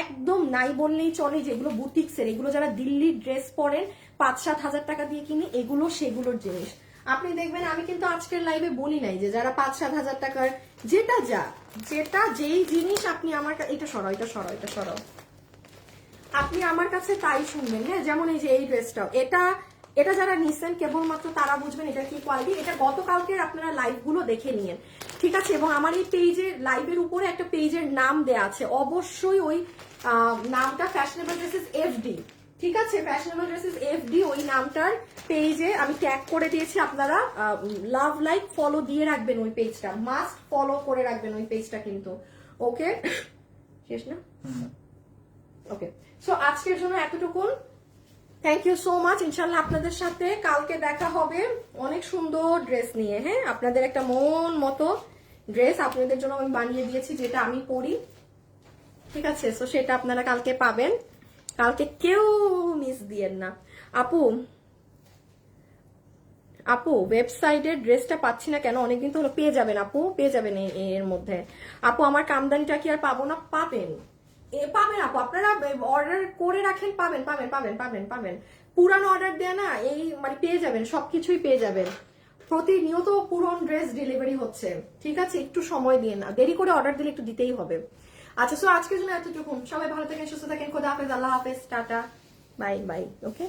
একদম নাই বললেই চলে। যেগুলো বুটিক্সের, এগুলো যারা দিল্লির ড্রেস পরেন 5-7 হাজার টাকা দিয়ে কিনে, এগুলো সেগুলোর জিনিস। আপনি দেখবেন আমি কিন্তু আজকের লাইভে বলি নাই যে যারা 5-7 হাজার টাকার যেটা যেই জিনিস আপনি আমার এটা সরাও আপনি আমার কাছে তাই শুনবেন। হ্যাঁ, যেমন এই যে এই ড্রেসটাও, এটা যারা নিছেন কেবলমাত্র তারা বুঝবেন এটা কি কোয়ালিটি। এটা গতকালকের আপনারা লাইভগুলো দেখে নিন, ঠিক আছে? এবং আমার এই পেজের লাইভের উপরে একটা পেজের নাম দেয়া আছে, অবশ্যই ওই নামটা ফ্যাশনেবল ড্রেসেস এফডি, ঠিক আছে? ফ্যাশনেবল ড্রেসেস এফডি ওই নামটার পেজে আমি ট্যাগ করে দিয়েছি। আপনারা লাভ লাইক ফলো দিয়ে রাখবেন ওই পেজটা, মাস্ট ফলো করে রাখবেন ওই পেজটা কিন্তু। ওকে, শেষ না? ওকে, সো আজকের জন্য এতটুকুন। Thank you so much. ইনশাল্লাহ আপনাদের সাথে কালকে দেখা হবে অনেক সুন্দর ড্রেস নিয়ে। হ্যাঁ, আপনাদের একটা মন মতো ড্রেস আপনাদের জন্য আমি বানিয়ে দিয়েছি, যেটা আমি পরি, ঠিক আছে? সো সেটা আপনারা কালকে পাবেন। কালকে কেউ মিস দিয়েন না। আপু ওয়েবসাইটের ড্রেসটা পাচ্ছি না কেন? অনেকদিন তো হলো। পেয়ে যাবেন আপু, পেয়ে যাবেন এর মধ্যে। আপু আমার কামদানিটা কি আর পাবো না? পাবেন আপু, আপনারা অর্ডার করে রাখেন, পাবেন। পুরানো অর্ডার দেয়া না, এই মানে পেয়ে যাবেন, সবকিছুই পেয়ে যাবেন। প্রতিনিয়ত পুরনো ড্রেস ডেলিভারি হচ্ছে, ঠিক আছে? একটু সময় দিয়ে না, দেরি করে অর্ডার দিলে একটু দিতেই হবে। আচ্ছা, সো আজকের জন্য এতটুকু। সবাই ভালো থাকেন, সুস্থ থাকেন, খোদা হাফেজ, আল্লাহ হাফেজ, টাটা, বাই, ওকে।